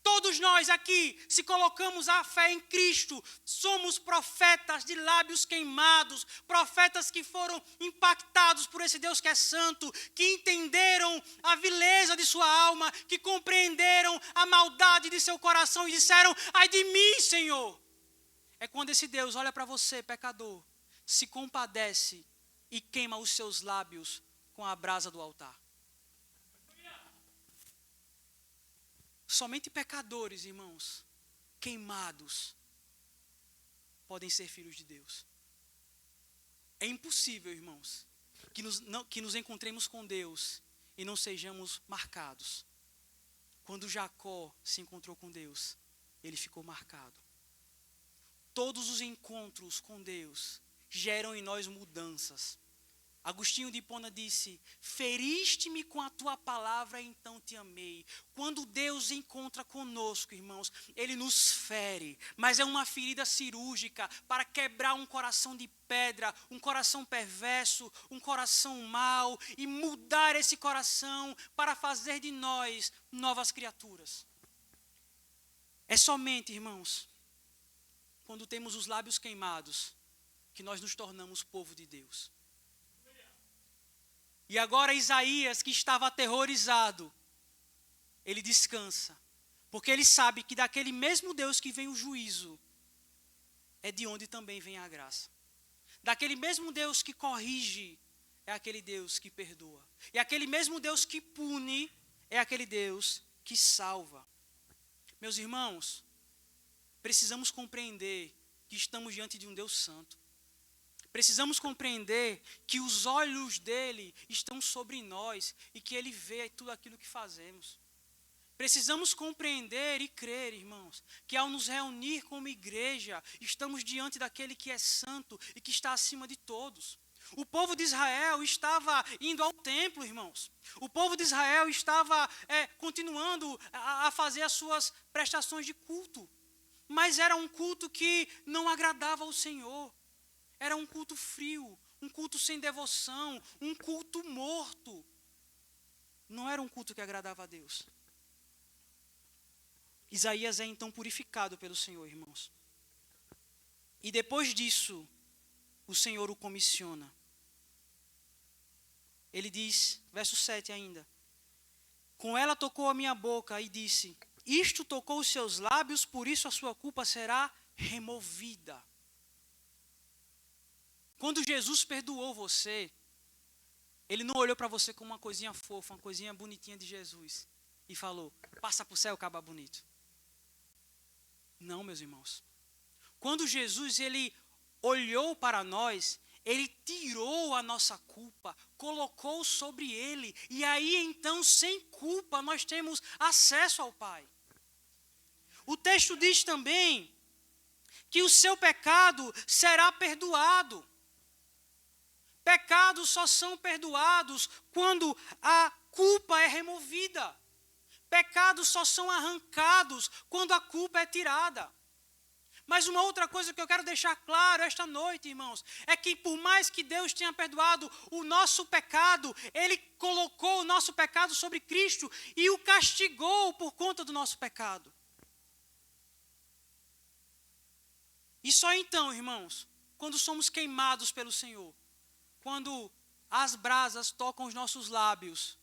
Todos nós aqui, se colocamos a fé em Cristo, somos profetas de lábios queimados, profetas que foram impactados por esse Deus que é santo, que entenderam a vileza de sua alma, que compreenderam a maldade de seu coração e disseram: ai de mim, Senhor. É quando esse Deus olha para você, pecador, se compadece e queima os seus lábios com a brasa do altar. Somente pecadores, irmãos, queimados, podem ser filhos de Deus. É impossível, irmãos, que nos encontremos com Deus e não sejamos marcados. Quando Jacó se encontrou com Deus, ele ficou marcado. Todos os encontros com Deus geram em nós mudanças. Agostinho de Hipona disse: feriste-me com a tua palavra, então te amei. Quando Deus encontra conosco, irmãos, ele nos fere, mas é uma ferida cirúrgica para quebrar um coração de pedra, um coração perverso, um coração mau, e mudar esse coração para fazer de nós novas criaturas. É somente, irmãos, quando temos os lábios queimados que nós nos tornamos povo de Deus. E agora Isaías, que estava aterrorizado, ele descansa, porque ele sabe que daquele mesmo Deus que vem o juízo, é de onde também vem a graça. Daquele mesmo Deus que corrige, é aquele Deus que perdoa. E aquele mesmo Deus que pune, é aquele Deus que salva. Meus irmãos, precisamos compreender que estamos diante de um Deus santo. Precisamos compreender que os olhos dele estão sobre nós e que ele vê tudo aquilo que fazemos. Precisamos compreender e crer, irmãos, que ao nos reunir como igreja, estamos diante daquele que é santo e que está acima de todos. O povo de Israel estava indo ao templo, irmãos. O povo de Israel estava continuando a fazer as suas prestações de culto. Mas era um culto que não agradava ao Senhor. Era um culto frio, um culto sem devoção, um culto morto. Não era um culto que agradava a Deus. Isaías é então purificado pelo Senhor, irmãos. E depois disso, o Senhor o comissiona. Ele diz, verso 7 ainda: com ela tocou a minha boca e disse: isto tocou os seus lábios, por isso a sua culpa será removida. Quando Jesus perdoou você, ele não olhou para você como uma coisinha fofa, uma coisinha bonitinha de Jesus e falou: passa para o céu, caba bonito. Não, meus irmãos. Quando Jesus ele olhou para nós, ele tirou a nossa culpa, colocou sobre ele, e aí então, sem culpa, nós temos acesso ao Pai. O texto diz também que o seu pecado será perdoado. Pecados só são perdoados quando a culpa é removida. Pecados só são arrancados quando a culpa é tirada. Mas uma outra coisa que eu quero deixar claro esta noite, irmãos, é que por mais que Deus tenha perdoado o nosso pecado, Ele colocou o nosso pecado sobre Cristo e o castigou por conta do nosso pecado. E só então, irmãos, quando somos queimados pelo Senhor, quando as brasas tocam os nossos lábios,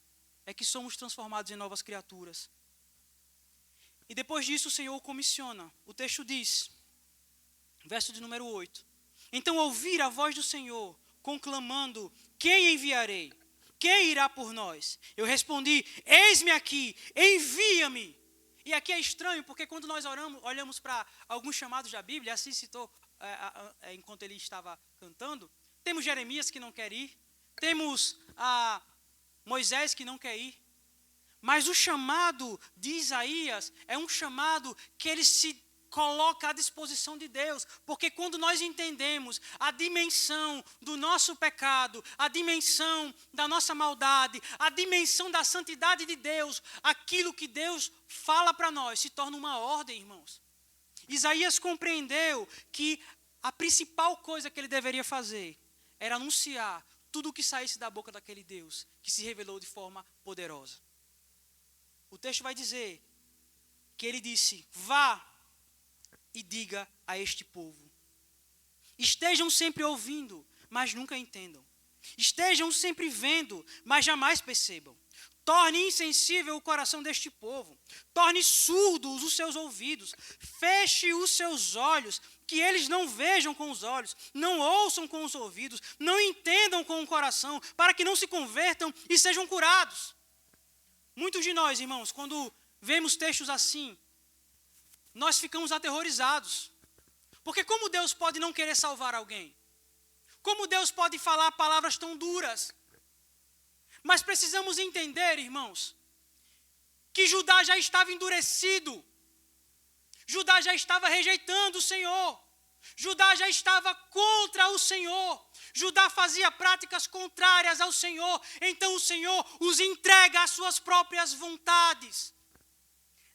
é que somos transformados em novas criaturas. E depois disso o Senhor comissiona. O texto diz, verso de número 8. Então ouvir a voz do Senhor, conclamando, quem enviarei? Quem irá por nós? Eu respondi, eis-me aqui, envia-me. E aqui é estranho, porque quando nós olhamos para alguns chamados da Bíblia, assim citou enquanto ele estava cantando, temos Jeremias que não quer ir, temos Moisés que não quer ir, mas o chamado de Isaías é um chamado que ele se coloca à disposição de Deus, porque quando nós entendemos a dimensão do nosso pecado, a dimensão da nossa maldade, a dimensão da santidade de Deus, aquilo que Deus fala para nós se torna uma ordem, irmãos. Isaías compreendeu que a principal coisa que ele deveria fazer era anunciar tudo o que saísse da boca daquele Deus, que se revelou de forma poderosa. O texto vai dizer que ele disse, vá e diga a este povo. Estejam sempre ouvindo, mas nunca entendam. Estejam sempre vendo, mas jamais percebam. Torne insensível o coração deste povo. Torne surdos os seus ouvidos. Feche os seus olhos, que eles não vejam com os olhos, não ouçam com os ouvidos, não entendam com o coração, para que não se convertam e sejam curados. Muitos de nós, irmãos, quando vemos textos assim, nós ficamos aterrorizados. Porque como Deus pode não querer salvar alguém? Como Deus pode falar palavras tão duras? Mas precisamos entender, irmãos, que Judá já estava endurecido. Judá já estava rejeitando o Senhor. Judá já estava contra o Senhor. Judá fazia práticas contrárias ao Senhor. Então o Senhor os entrega às suas próprias vontades.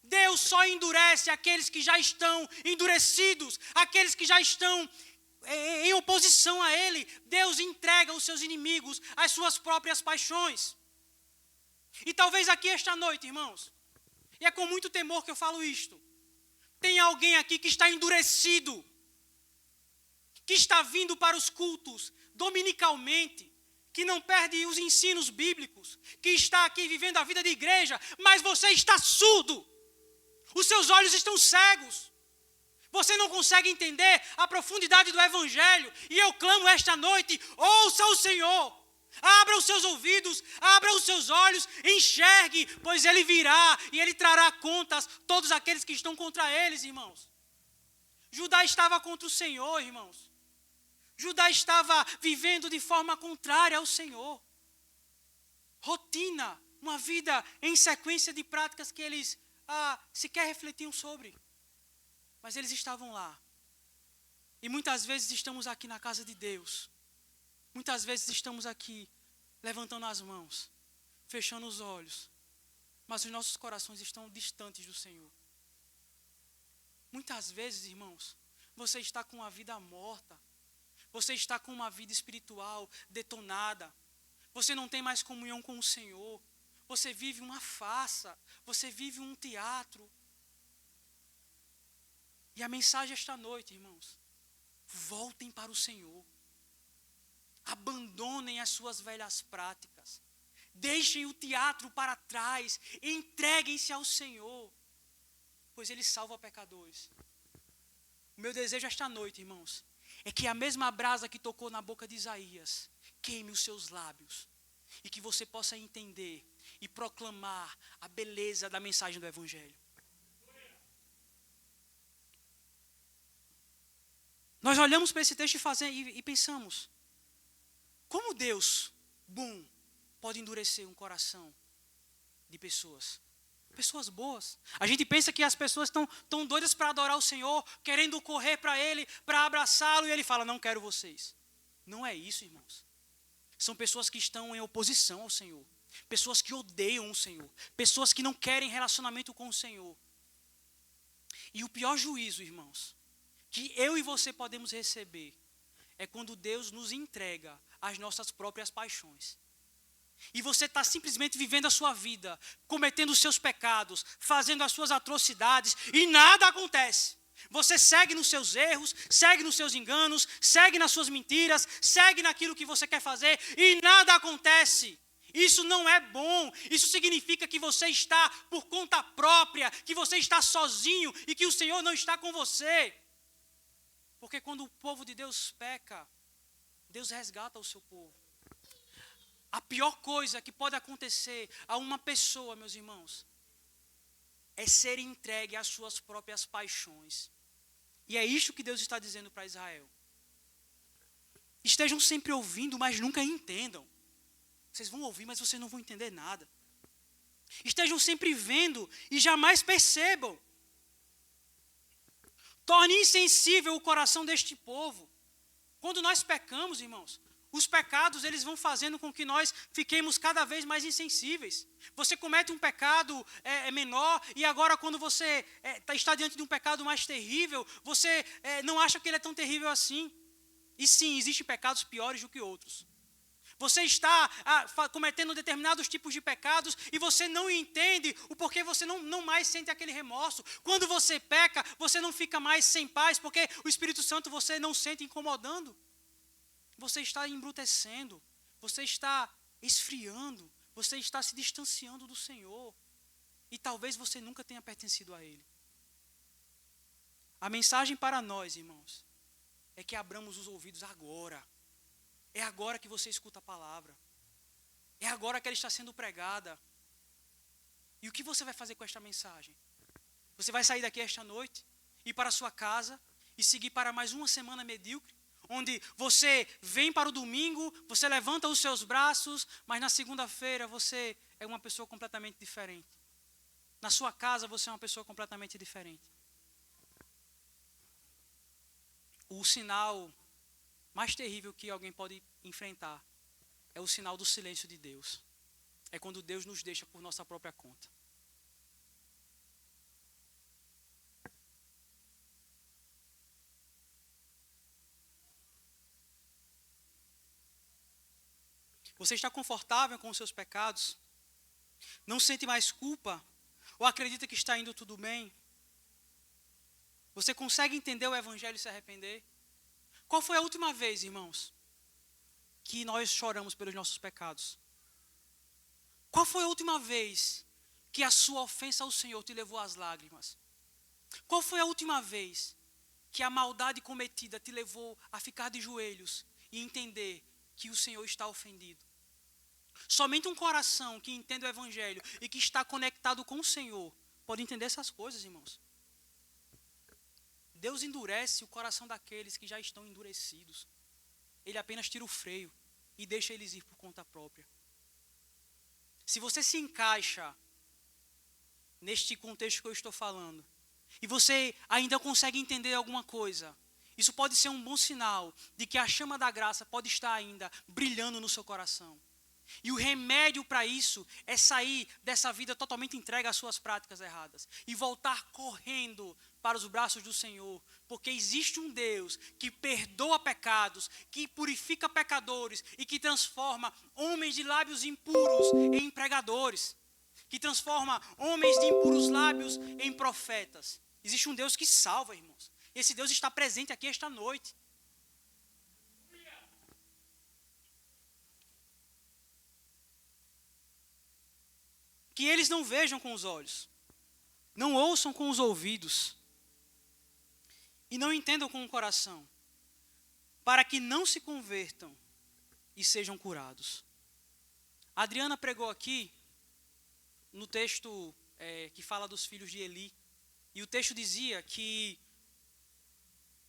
Deus só endurece aqueles que já estão endurecidos, aqueles que já estão em oposição a Ele. Deus entrega os seus inimigos às suas próprias paixões. E talvez aqui esta noite, irmãos, e é com muito temor que eu falo isto, tem alguém aqui que está endurecido, que está vindo para os cultos dominicalmente, que não perde os ensinos bíblicos, que está aqui vivendo a vida de igreja, mas você está surdo. Os seus olhos estão cegos. Você não consegue entender a profundidade do Evangelho. E eu clamo esta noite, ouça o Senhor. Abra os seus ouvidos, abra os seus olhos, enxergue, pois Ele virá e Ele trará contas todos aqueles que estão contra eles, irmãos. Judá estava contra o Senhor, irmãos. Judá estava vivendo de forma contrária ao Senhor. Rotina, uma vida em sequência de práticas que eles sequer refletiam sobre. Mas eles estavam lá. E muitas vezes estamos aqui na casa de Deus. Muitas vezes estamos aqui levantando as mãos, fechando os olhos. Mas os nossos corações estão distantes do Senhor. Muitas vezes, irmãos, você está com uma vida morta. Você está com uma vida espiritual detonada. Você não tem mais comunhão com o Senhor. Você vive uma farsa. Você vive um teatro. E a mensagem esta noite, irmãos, voltem para o Senhor. Abandonem as suas velhas práticas. Deixem o teatro para trás. Entreguem-se ao Senhor, pois Ele salva pecadores. O meu desejo esta noite, irmãos, é que a mesma brasa que tocou na boca de Isaías queime os seus lábios e que você possa entender e proclamar a beleza da mensagem do Evangelho. Nós olhamos para esse texto e pensamos, como Deus bom pode endurecer um coração de pessoas? Pessoas boas. A gente pensa que as pessoas estão doidas para adorar o Senhor, querendo correr para Ele, para abraçá-lo, e Ele fala, não quero vocês. Não é isso, irmãos. São pessoas que estão em oposição ao Senhor. Pessoas que odeiam o Senhor. Pessoas que não querem relacionamento com o Senhor. E o pior juízo, irmãos, que eu e você podemos receber é quando Deus nos entrega as nossas próprias paixões. E você está simplesmente vivendo a sua vida, cometendo os seus pecados, fazendo as suas atrocidades, e nada acontece. Você segue nos seus erros, segue nos seus enganos, segue nas suas mentiras, segue naquilo que você quer fazer, e nada acontece. Isso não é bom. Isso significa que você está por conta própria, que você está sozinho e que o Senhor não está com você. Porque quando o povo de Deus peca, Deus resgata o seu povo. A pior coisa que pode acontecer a uma pessoa, meus irmãos, é ser entregue às suas próprias paixões. E é isto que Deus está dizendo para Israel. Estejam sempre ouvindo, mas nunca entendam. Vocês vão ouvir, mas vocês não vão entender nada. Estejam sempre vendo e jamais percebam. Torne insensível o coração deste povo. Quando nós pecamos, irmãos, os pecados eles vão fazendo com que nós fiquemos cada vez mais insensíveis. Você comete um pecado menor e agora quando você está diante de um pecado mais terrível, você não acha que ele é tão terrível assim. E sim, existem pecados piores do que outros. Você está cometendo determinados tipos de pecados e você não entende o porquê você não mais sente aquele remorso. Quando você peca, você não fica mais sem paz, porque o Espírito Santo você não sente incomodando. Você está embrutecendo, você está esfriando, você está se distanciando do Senhor. E talvez você nunca tenha pertencido a Ele. A mensagem para nós, irmãos, é que abramos os ouvidos agora. É agora que você escuta a palavra. É agora que ela está sendo pregada. E o que você vai fazer com esta mensagem? Você vai sair daqui esta noite, ir para a sua casa e seguir para mais uma semana medíocre, onde você vem para o domingo, você levanta os seus braços, mas na segunda-feira você é uma pessoa completamente diferente. Na sua casa você é uma pessoa completamente diferente. O sinal mais terrível que alguém pode enfrentar é o sinal do silêncio de Deus. É quando Deus nos deixa por nossa própria conta. Você está confortável com os seus pecados? Não sente mais culpa? Ou acredita que está indo tudo bem? Você consegue entender o Evangelho e se arrepender? Qual foi a última vez, irmãos, que nós choramos pelos nossos pecados? Qual foi a última vez que a sua ofensa ao Senhor te levou às lágrimas? Qual foi a última vez que a maldade cometida te levou a ficar de joelhos e entender que o Senhor está ofendido? Somente um coração que entende o Evangelho e que está conectado com o Senhor pode entender essas coisas, irmãos. Deus endurece o coração daqueles que já estão endurecidos. Ele apenas tira o freio e deixa eles ir por conta própria. Se você se encaixa neste contexto que eu estou falando, e você ainda consegue entender alguma coisa, isso pode ser um bom sinal de que a chama da graça pode estar ainda brilhando no seu coração. E o remédio para isso é sair dessa vida totalmente entregue às suas práticas erradas e voltar correndo para os braços do Senhor, porque existe um Deus que perdoa pecados, que purifica pecadores e que transforma homens de lábios impuros em pregadores, que transforma homens de impuros lábios em profetas. Existe um Deus que salva, irmãos. Esse Deus está presente aqui esta noite. Que eles não vejam com os olhos, não ouçam com os ouvidos e não entendam com o coração, para que não se convertam e sejam curados. A Adriana pregou aqui no texto que fala dos filhos de Eli, e o texto dizia que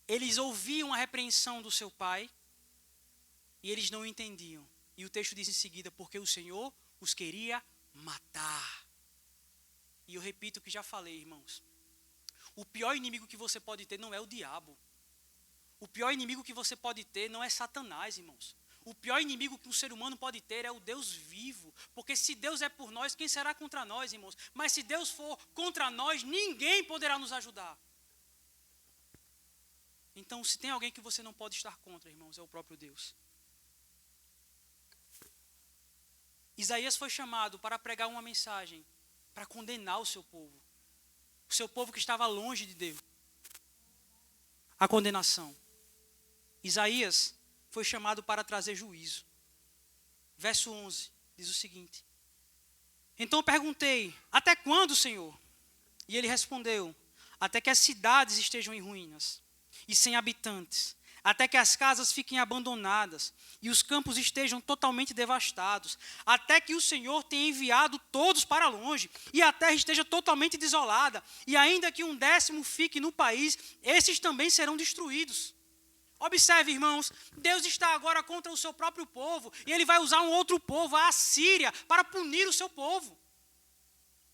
eles ouviam a repreensão do seu pai e eles não entendiam. E o texto diz em seguida, porque o Senhor os queria matar. E eu repito o que já falei, irmãos. O pior inimigo que você pode ter não é o diabo. O pior inimigo que você pode ter não é Satanás, irmãos. O pior inimigo que um ser humano pode ter é o Deus vivo. Porque se Deus é por nós, quem será contra nós, irmãos? Mas se Deus for contra nós, ninguém poderá nos ajudar. Então, se tem alguém que você não pode estar contra, irmãos, é o próprio Deus. Isaías foi chamado para pregar uma mensagem, para condenar o seu povo. O seu povo que estava longe de Deus. A condenação. Isaías foi chamado para trazer juízo. Verso 11 diz o seguinte: então eu perguntei, até quando, Senhor? E ele respondeu, até que as cidades estejam em ruínas e sem habitantes, até que as casas fiquem abandonadas e os campos estejam totalmente devastados, até que o Senhor tenha enviado todos para longe e a terra esteja totalmente desolada, e ainda que 1/10 fique no país, esses também serão destruídos. Observe, irmãos, Deus está agora contra o seu próprio povo, e ele vai usar um outro povo, a Assíria, para punir o seu povo.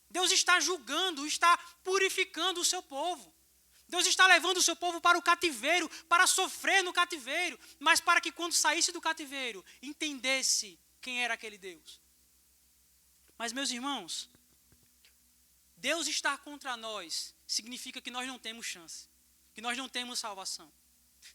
Deus está julgando, está purificando o seu povo. Deus está levando o seu povo para o cativeiro, para sofrer no cativeiro, mas para que quando saísse do cativeiro, entendesse quem era aquele Deus. Mas, meus irmãos, Deus estar contra nós significa que nós não temos chance, que nós não temos salvação.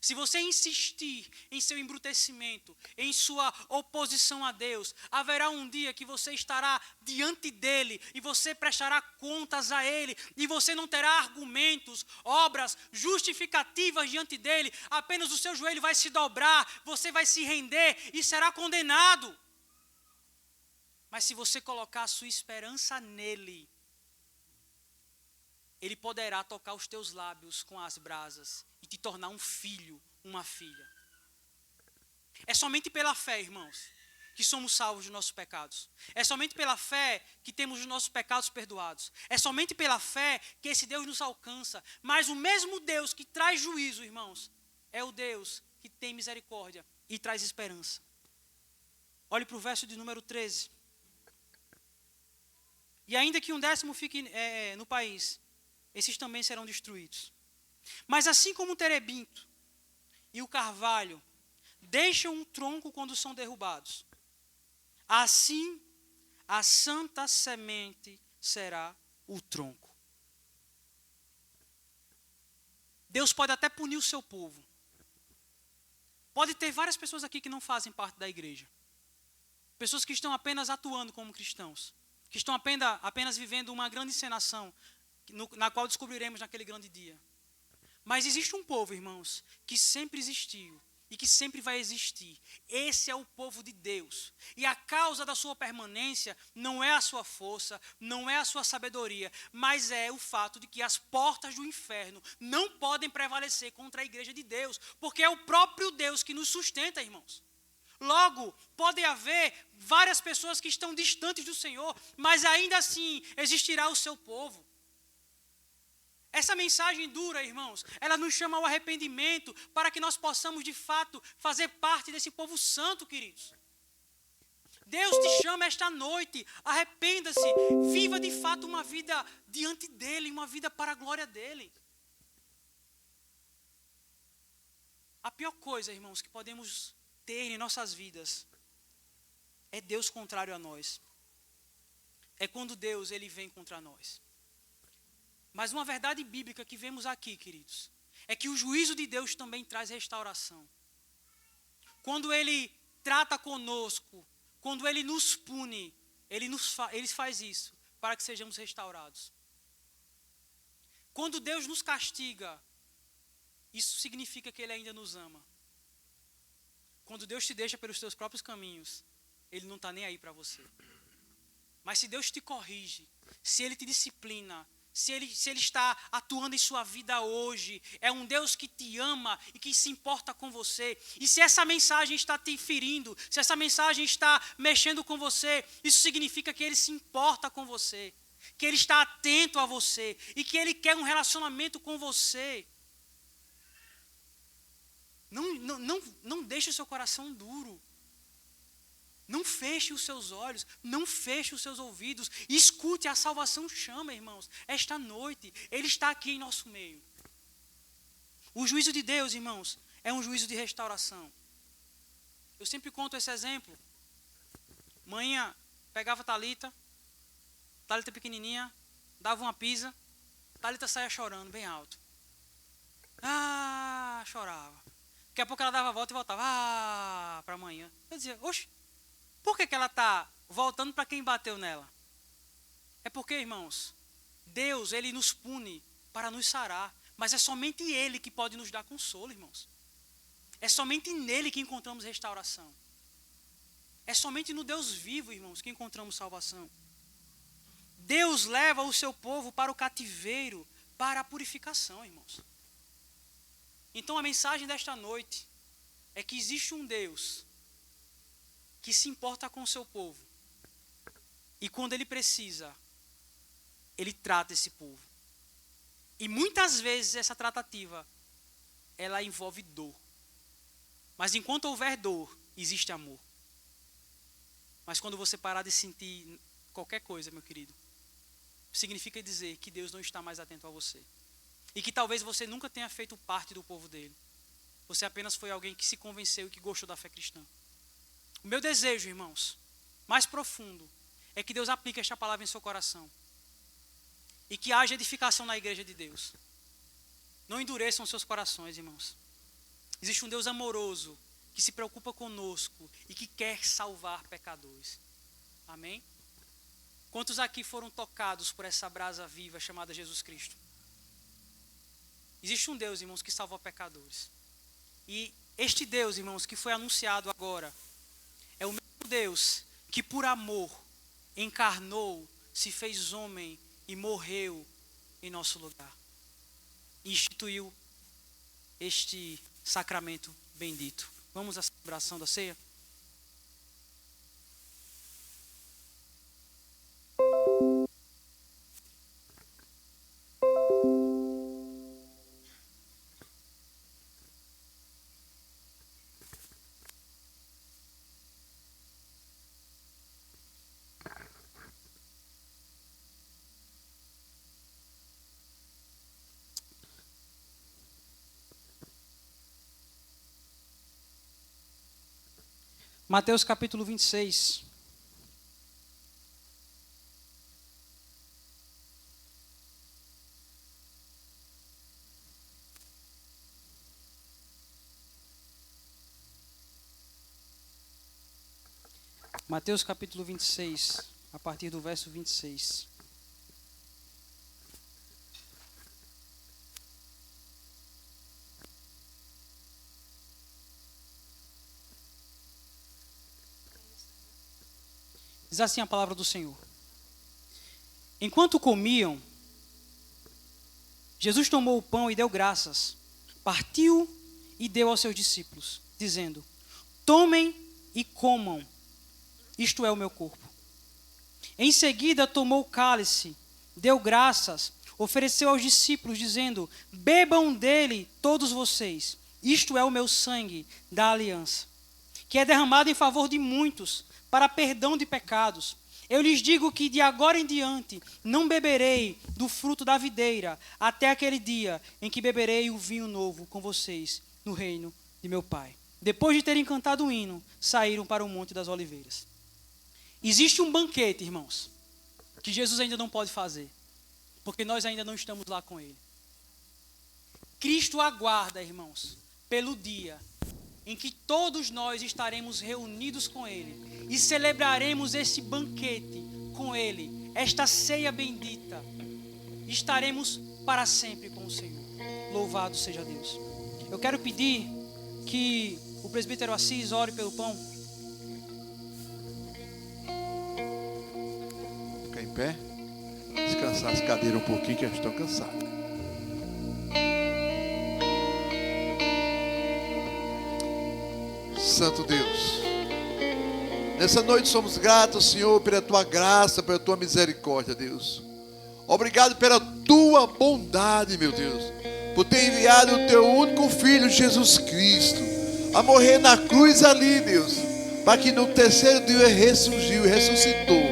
Se você insistir em seu embrutecimento, em sua oposição a Deus, haverá um dia que você estará diante dele e você prestará contas a ele, e você não terá argumentos, obras justificativas diante dele, apenas o seu joelho vai se dobrar, você vai se render e será condenado. Mas se você colocar a sua esperança nele, ele poderá tocar os teus lábios com as brasas e te tornar um filho, uma filha. É somente pela fé, irmãos, que somos salvos dos nossos pecados. É somente pela fé que temos os nossos pecados perdoados. É somente pela fé que esse Deus nos alcança. Mas o mesmo Deus que traz juízo, irmãos, é o Deus que tem misericórdia e traz esperança. Olhe para o verso de número 13. E ainda que 1/10 fique no país, esses também serão destruídos. Mas assim como o terebinto e o carvalho deixam um tronco quando são derrubados, assim a santa semente será o tronco. Deus pode até punir o seu povo. Pode ter várias pessoas aqui que não fazem parte da igreja. Pessoas que estão apenas atuando como cristãos. Que estão apenas vivendo uma grande encenação, na qual descobriremos naquele grande dia. Mas existe um povo, irmãos, que sempre existiu e que sempre vai existir. Esse é o povo de Deus. E a causa da sua permanência não é a sua força, não é a sua sabedoria, mas é o fato de que as portas do inferno não podem prevalecer contra a igreja de Deus, porque é o próprio Deus que nos sustenta, irmãos. Logo, pode haver várias pessoas que estão distantes do Senhor, mas ainda assim existirá o seu povo. Essa mensagem dura, irmãos, ela nos chama ao arrependimento para que nós possamos, de fato, fazer parte desse povo santo, queridos. Deus te chama esta noite, arrependa-se, viva de fato uma vida diante dEle, uma vida para a glória dEle. A pior coisa, irmãos, que podemos ter em nossas vidas é Deus contrário a nós. É quando Deus ele vem contra nós. Mas uma verdade bíblica que vemos aqui, queridos, é que o juízo de Deus também traz restauração. Quando ele trata conosco, quando ele nos pune, ele faz isso para que sejamos restaurados. Quando Deus nos castiga, isso significa que ele ainda nos ama. Quando Deus te deixa pelos teus próprios caminhos, ele não está nem aí para você. Mas se Deus te corrige, se ele te disciplina, se ele está atuando em sua vida hoje, é um Deus que te ama e que se importa com você. E se essa mensagem está te ferindo, se essa mensagem está mexendo com você, isso significa que ele se importa com você, que ele está atento a você e que ele quer um relacionamento com você. Não deixe o seu coração duro. Não feche os seus olhos, não feche os seus ouvidos. Escute, a salvação chama, irmãos. Esta noite, ele está aqui em nosso meio. O juízo de Deus, irmãos, é um juízo de restauração. Eu sempre conto esse exemplo. Mãe pegava Thalita pequenininha, dava uma pisa, Thalita saia chorando bem alto. Chorava. Daqui a pouco ela dava a volta e voltava. Para amanhã. Eu dizia, oxe, por que ela está voltando para quem bateu nela? É porque, irmãos, Deus, Ele nos pune para nos sarar. Mas é somente Ele que pode nos dar consolo, irmãos. É somente nele que encontramos restauração. É somente no Deus vivo, irmãos, que encontramos salvação. Deus leva o seu povo para o cativeiro, para a purificação, irmãos. Então a mensagem desta noite é que existe um Deus que se importa com o seu povo. E quando ele precisa, ele trata esse povo. E muitas vezes essa tratativa, ela envolve dor. Mas enquanto houver dor, existe amor. Mas quando você parar de sentir qualquer coisa, meu querido, significa dizer que Deus não está mais atento a você. E que talvez você nunca tenha feito parte do povo dele. Você apenas foi alguém que se convenceu e que gostou da fé cristã. O meu desejo, irmãos, mais profundo, é que Deus aplique esta palavra em seu coração. E que haja edificação na igreja de Deus. Não endureçam seus corações, irmãos. Existe um Deus amoroso que se preocupa conosco e que quer salvar pecadores. Amém? Quantos aqui foram tocados por essa brasa viva chamada Jesus Cristo? Existe um Deus, irmãos, que salva pecadores. E este Deus, irmãos, que foi anunciado agora, é o mesmo Deus que por amor encarnou, se fez homem e morreu em nosso lugar. E instituiu este sacramento bendito. Vamos à celebração da ceia? Mateus capítulo 26. Mateus capítulo 26, a partir do verso 26. Diz assim a palavra do Senhor. Enquanto comiam, Jesus tomou o pão e deu graças, partiu e deu aos seus discípulos, dizendo: tomem e comam, isto é o meu corpo. Em seguida tomou o cálice, deu graças, ofereceu aos discípulos, dizendo: bebam dele todos vocês, isto é o meu sangue da aliança, que é derramado em favor de muitos, para perdão de pecados. Eu lhes digo que de agora em diante não beberei do fruto da videira, até aquele dia em que beberei o vinho novo com vocês no reino de meu Pai. Depois de terem cantado o hino, saíram para o Monte das Oliveiras. Existe um banquete, irmãos, que Jesus ainda não pode fazer, porque nós ainda não estamos lá com ele. Cristo aguarda, irmãos, pelo dia em que todos nós estaremos reunidos com ele e celebraremos esse banquete com ele, esta ceia bendita. Estaremos para sempre com o Senhor. Louvado seja Deus. Eu quero pedir que o presbítero Assis ore pelo pão.
Fica em pé. Descansar as cadeiras um pouquinho, que elas estão cansadas. Santo Deus, nessa noite somos gratos, Senhor, pela Tua graça, pela Tua misericórdia, Deus. Obrigado pela Tua bondade, meu Deus, por ter enviado o Teu único Filho, Jesus Cristo, a morrer na cruz ali, Deus, para que no terceiro dia ressurgiu e ressuscitou,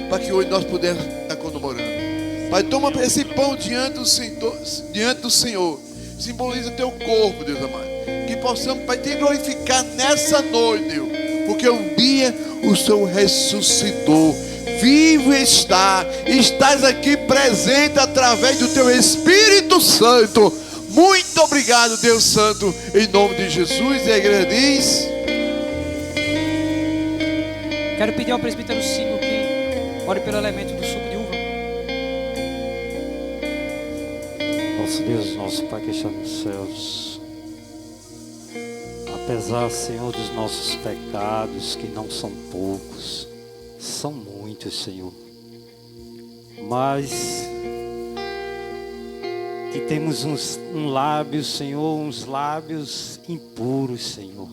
para que hoje nós pudéssemos estar comemorando. Pai, toma esse pão diante do Senhor, simboliza o Teu corpo, Deus amado. Que possamos, Pai, te glorificar nessa noite, Deus, porque um dia o Senhor ressuscitou, vivo estás aqui presente através do Teu Espírito Santo. Muito obrigado, Deus Santo, em nome de Jesus. E a igreja diz:
Quero pedir ao presbítero Sigo que ore pelo elemento do suco de uva.
Nosso Deus, nosso Pai que está nos céus, apesar, Senhor, dos nossos pecados, que não são poucos, são muitos, Senhor, mas que temos um lábio, Senhor, uns lábios impuros, Senhor,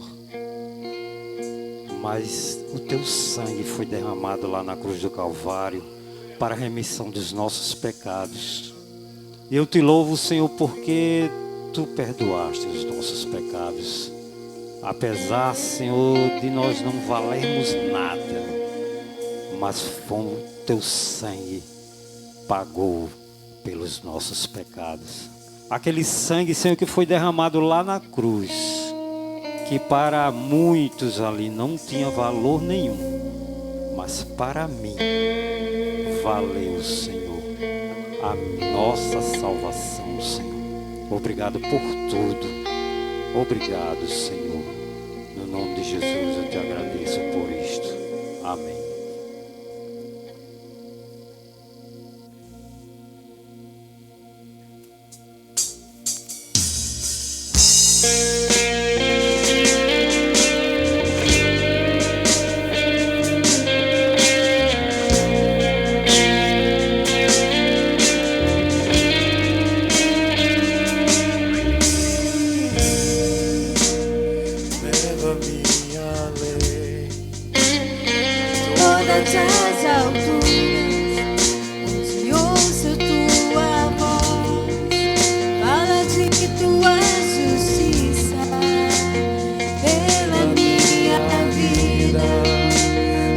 mas o Teu sangue foi derramado lá na cruz do Calvário para a remissão dos nossos pecados. Eu Te louvo, Senhor, porque Tu perdoaste os nossos pecados. Apesar, Senhor, de nós não valermos nada, mas o Teu sangue pagou pelos nossos pecados. Aquele sangue, Senhor, que foi derramado lá na cruz, que para muitos ali não tinha valor nenhum, mas para mim valeu, Senhor, a nossa salvação, Senhor. Obrigado por tudo. Obrigado, Senhor. No nome de Jesus eu Te agradeço por isto. Amém.
Leva-me além.
Todas as alturas, onde ouço tua voz, fala de tua justiça pela minha vida.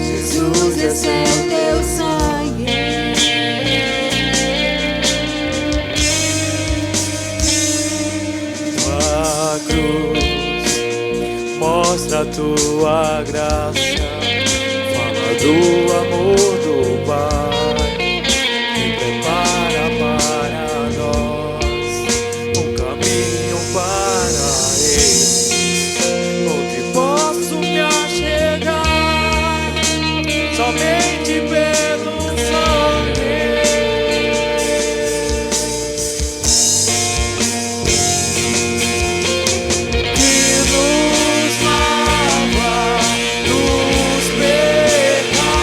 Jesus, esse é o teu sangue.
Tua cruz mostra a Tua graça, fala do amor do Pai, que prepara para nós um caminho para Ele, onde posso me achegar somente pelo sangue. Que nos lava dos pecados.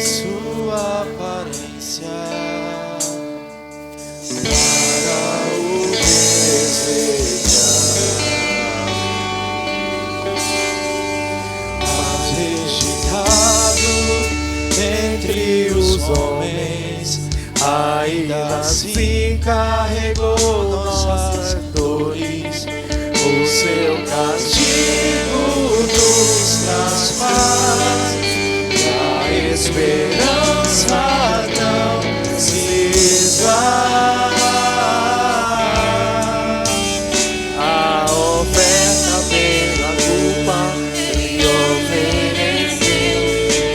sua aparência para o desejar, mas rejeitado entre os homens, ainda assim carregou nossas dores. O seu castigo nos traz paz, e a esperança não se esvai. A oferta pela culpa Ele ofereceu,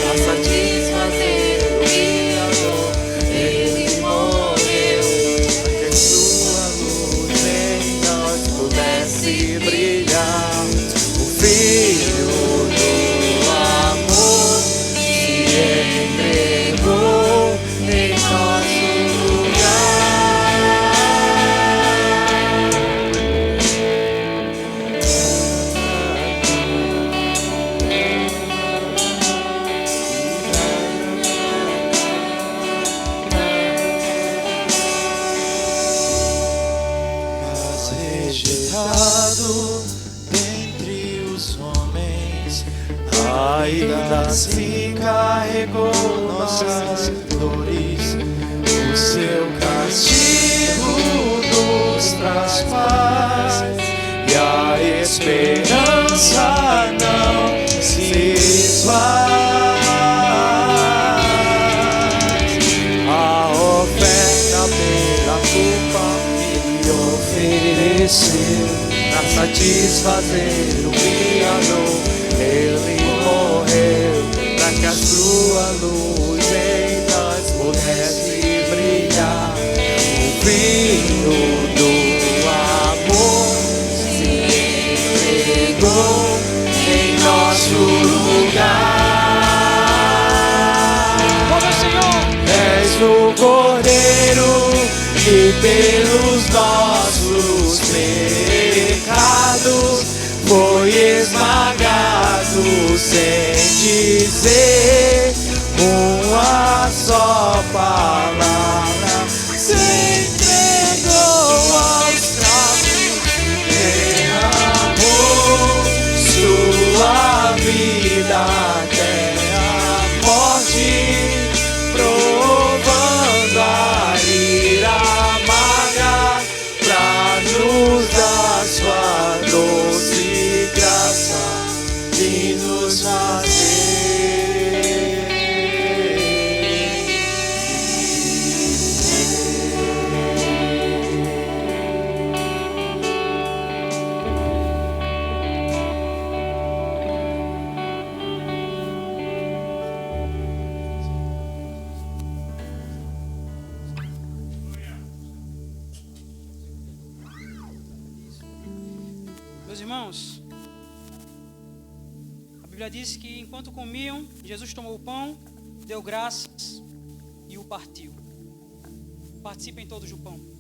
a satisfazer o Criador. Ele morreu para que sua luz em nós pudesse brilhar. O Filho do amor se entregou em nosso lugar. Mas rejeitado dentre os homens, ainda assim carregou nossas dores. O seu castigo nos traz paz, e a esperança não se esvai. A oferta pela culpa Ele ofereceu, pra satisfazer o Criador. Ele morreu pra que a sua luz em nós pudesse brilhar. O Filho do amor se entregou em nosso lugar. És o Cordeiro que pelos nossos pecados foi esmagado sem dizer uma só palavra. Se entregou aos cravos, derramou sua vida até a morte, provando a ira amarga pra nos dar sua doce graça e nos fazer
Meus irmãos, a Bíblia diz que enquanto comiam, Jesus tomou o pão, deu graças e o partiu. Participem todos do pão.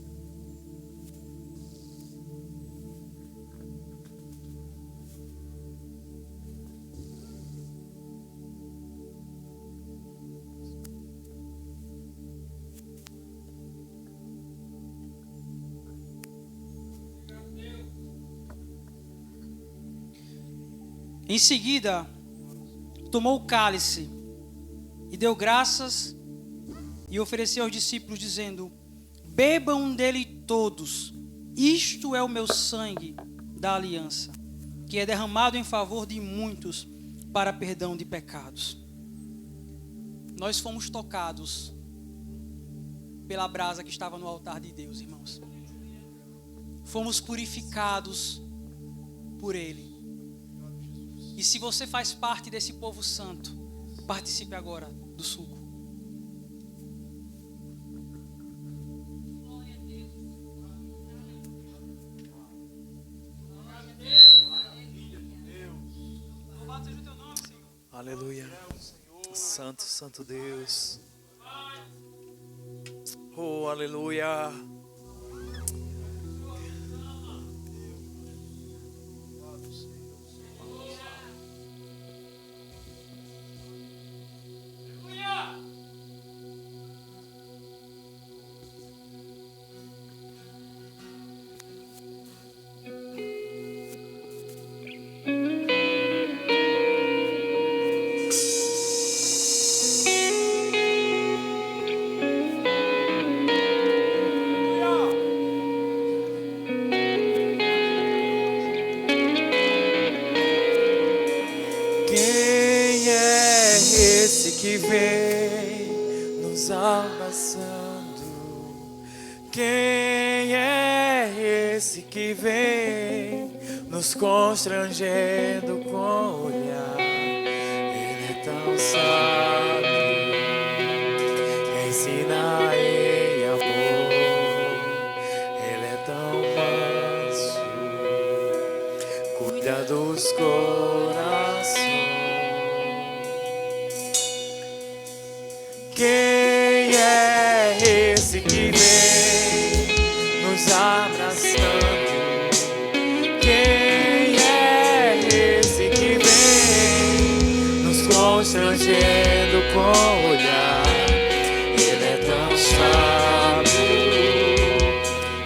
Em seguida, tomou o cálice e deu graças e ofereceu aos discípulos, dizendo: bebam dele todos, isto é o meu sangue da aliança, que é derramado em favor de muitos para perdão de pecados. Nós fomos tocados pela brasa que estava no altar de Deus, irmãos. Fomos purificados por Ele. E se você faz parte desse povo santo, participe agora do suco. Louvado seja o teu nome, Senhor.
Aleluia. Santo, santo Deus. Oh, aleluia.
Aleluia.
Quem é esse que vem nos abraçando? Quem é esse que vem nos constrangendo com o olhar? Ele é tão sábio, ensina em amor. Ele é tão manso, cuida dos corações. Quem é esse que vem nos abraçando? Quem é esse que vem nos constrangendo com o olhar? Ele é tão sábio,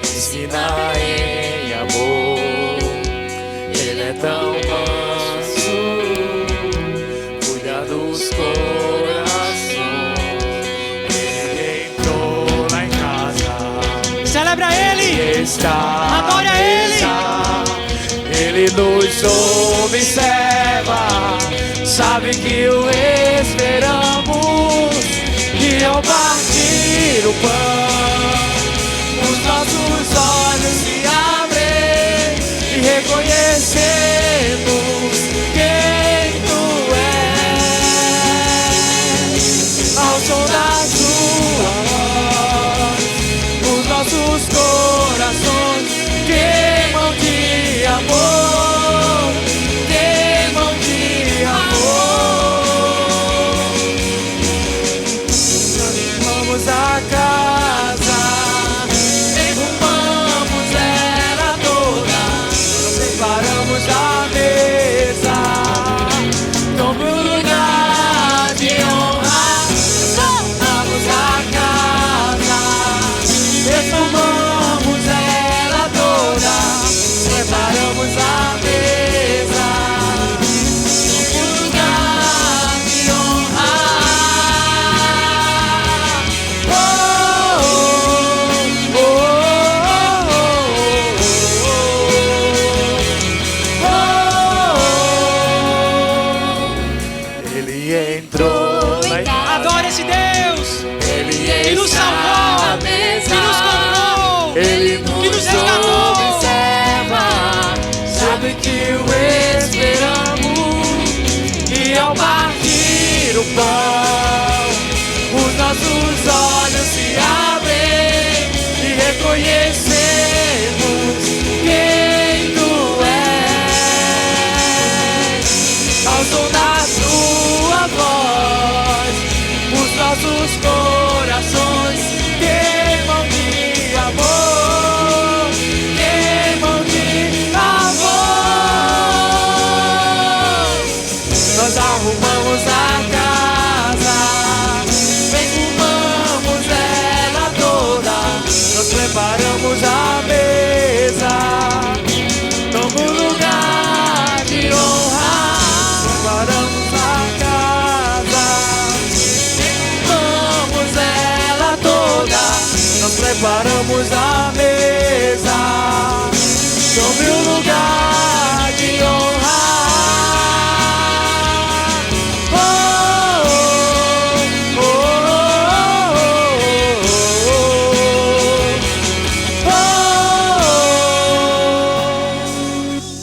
ensina em amor. Ele é tão manso, cuida dos corações.
Celebra Ele,
Está
adore a Ele.
Ele nos observa, sabe que o esperamos. E ao partir o pão, os nossos olhos se abrem e reconhecemos quem Tu és. Ao som da Sua voz, os nossos corações queimam de amor, queimam de amor. Nós vamos a casa, derrubamos ela toda, preparamos a mesa, tome um lugar de honra. Vamos a casa, defumamos ela toda, preparamos a mesa, um lugar de honra. Oh, oh, oh, oh. Ele entrou na casa.
Adore esse Deus
Ele
que nos salvou, que nos comprou,
Ele
que nos
nos
resgatou.
observa, sabe que o esperamos. E ao partir o pão, os nossos olhos se abrem e reconhecemos quem Tu és. Ao som da Sua voz, os nossos corações queimam de amor, queimam de amor. Nós arrumamos a casa, perfumamos ela toda, nós preparamos a mesa, toma um lugar de honra. Preparamos a casa, vamos ela toda, nós preparamos a mesa, tome um lugar de honra. Oh, oh, oh, oh, oh.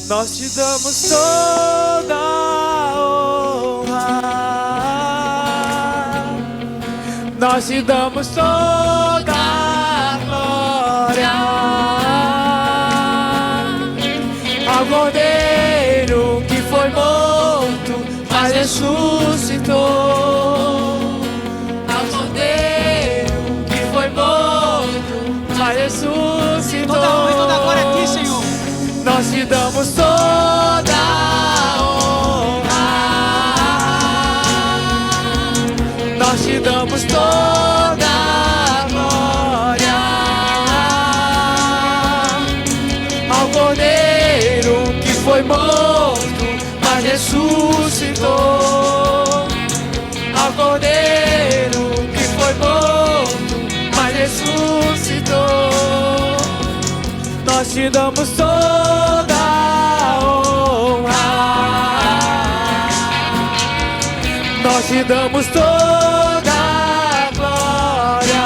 Nós te damos toda a honra, nós te damos toda a glória ao Cordeiro que foi morto, mas ressuscitou. Ao Cordeiro que foi morto, mas ressuscitou.
Toda a honra e toda a glória a Ti, Senhor.
Nós te damos toda a honra, nós te damos toda a glória ao Cordeiro que foi morto, mas ressuscitou. Ao Cordeiro que foi morto, mas ressuscitou. Nós te damos toda a honra. nós te damos toda a glória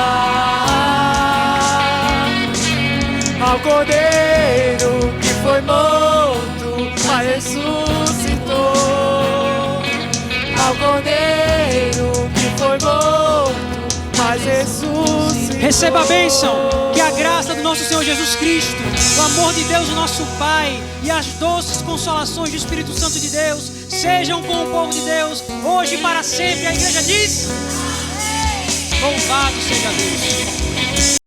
ao Cordeiro que foi morto, mas ressuscitou. Ao Cordeiro que foi morto, mas ressuscitou.
Receba a bênção, que a graça do nosso Senhor Jesus Cristo, o amor de Deus, o nosso Pai, e as doces consolações do Espírito Santo de Deus sejam com o povo de Deus, hoje e para sempre. A igreja diz: louvado seja Deus.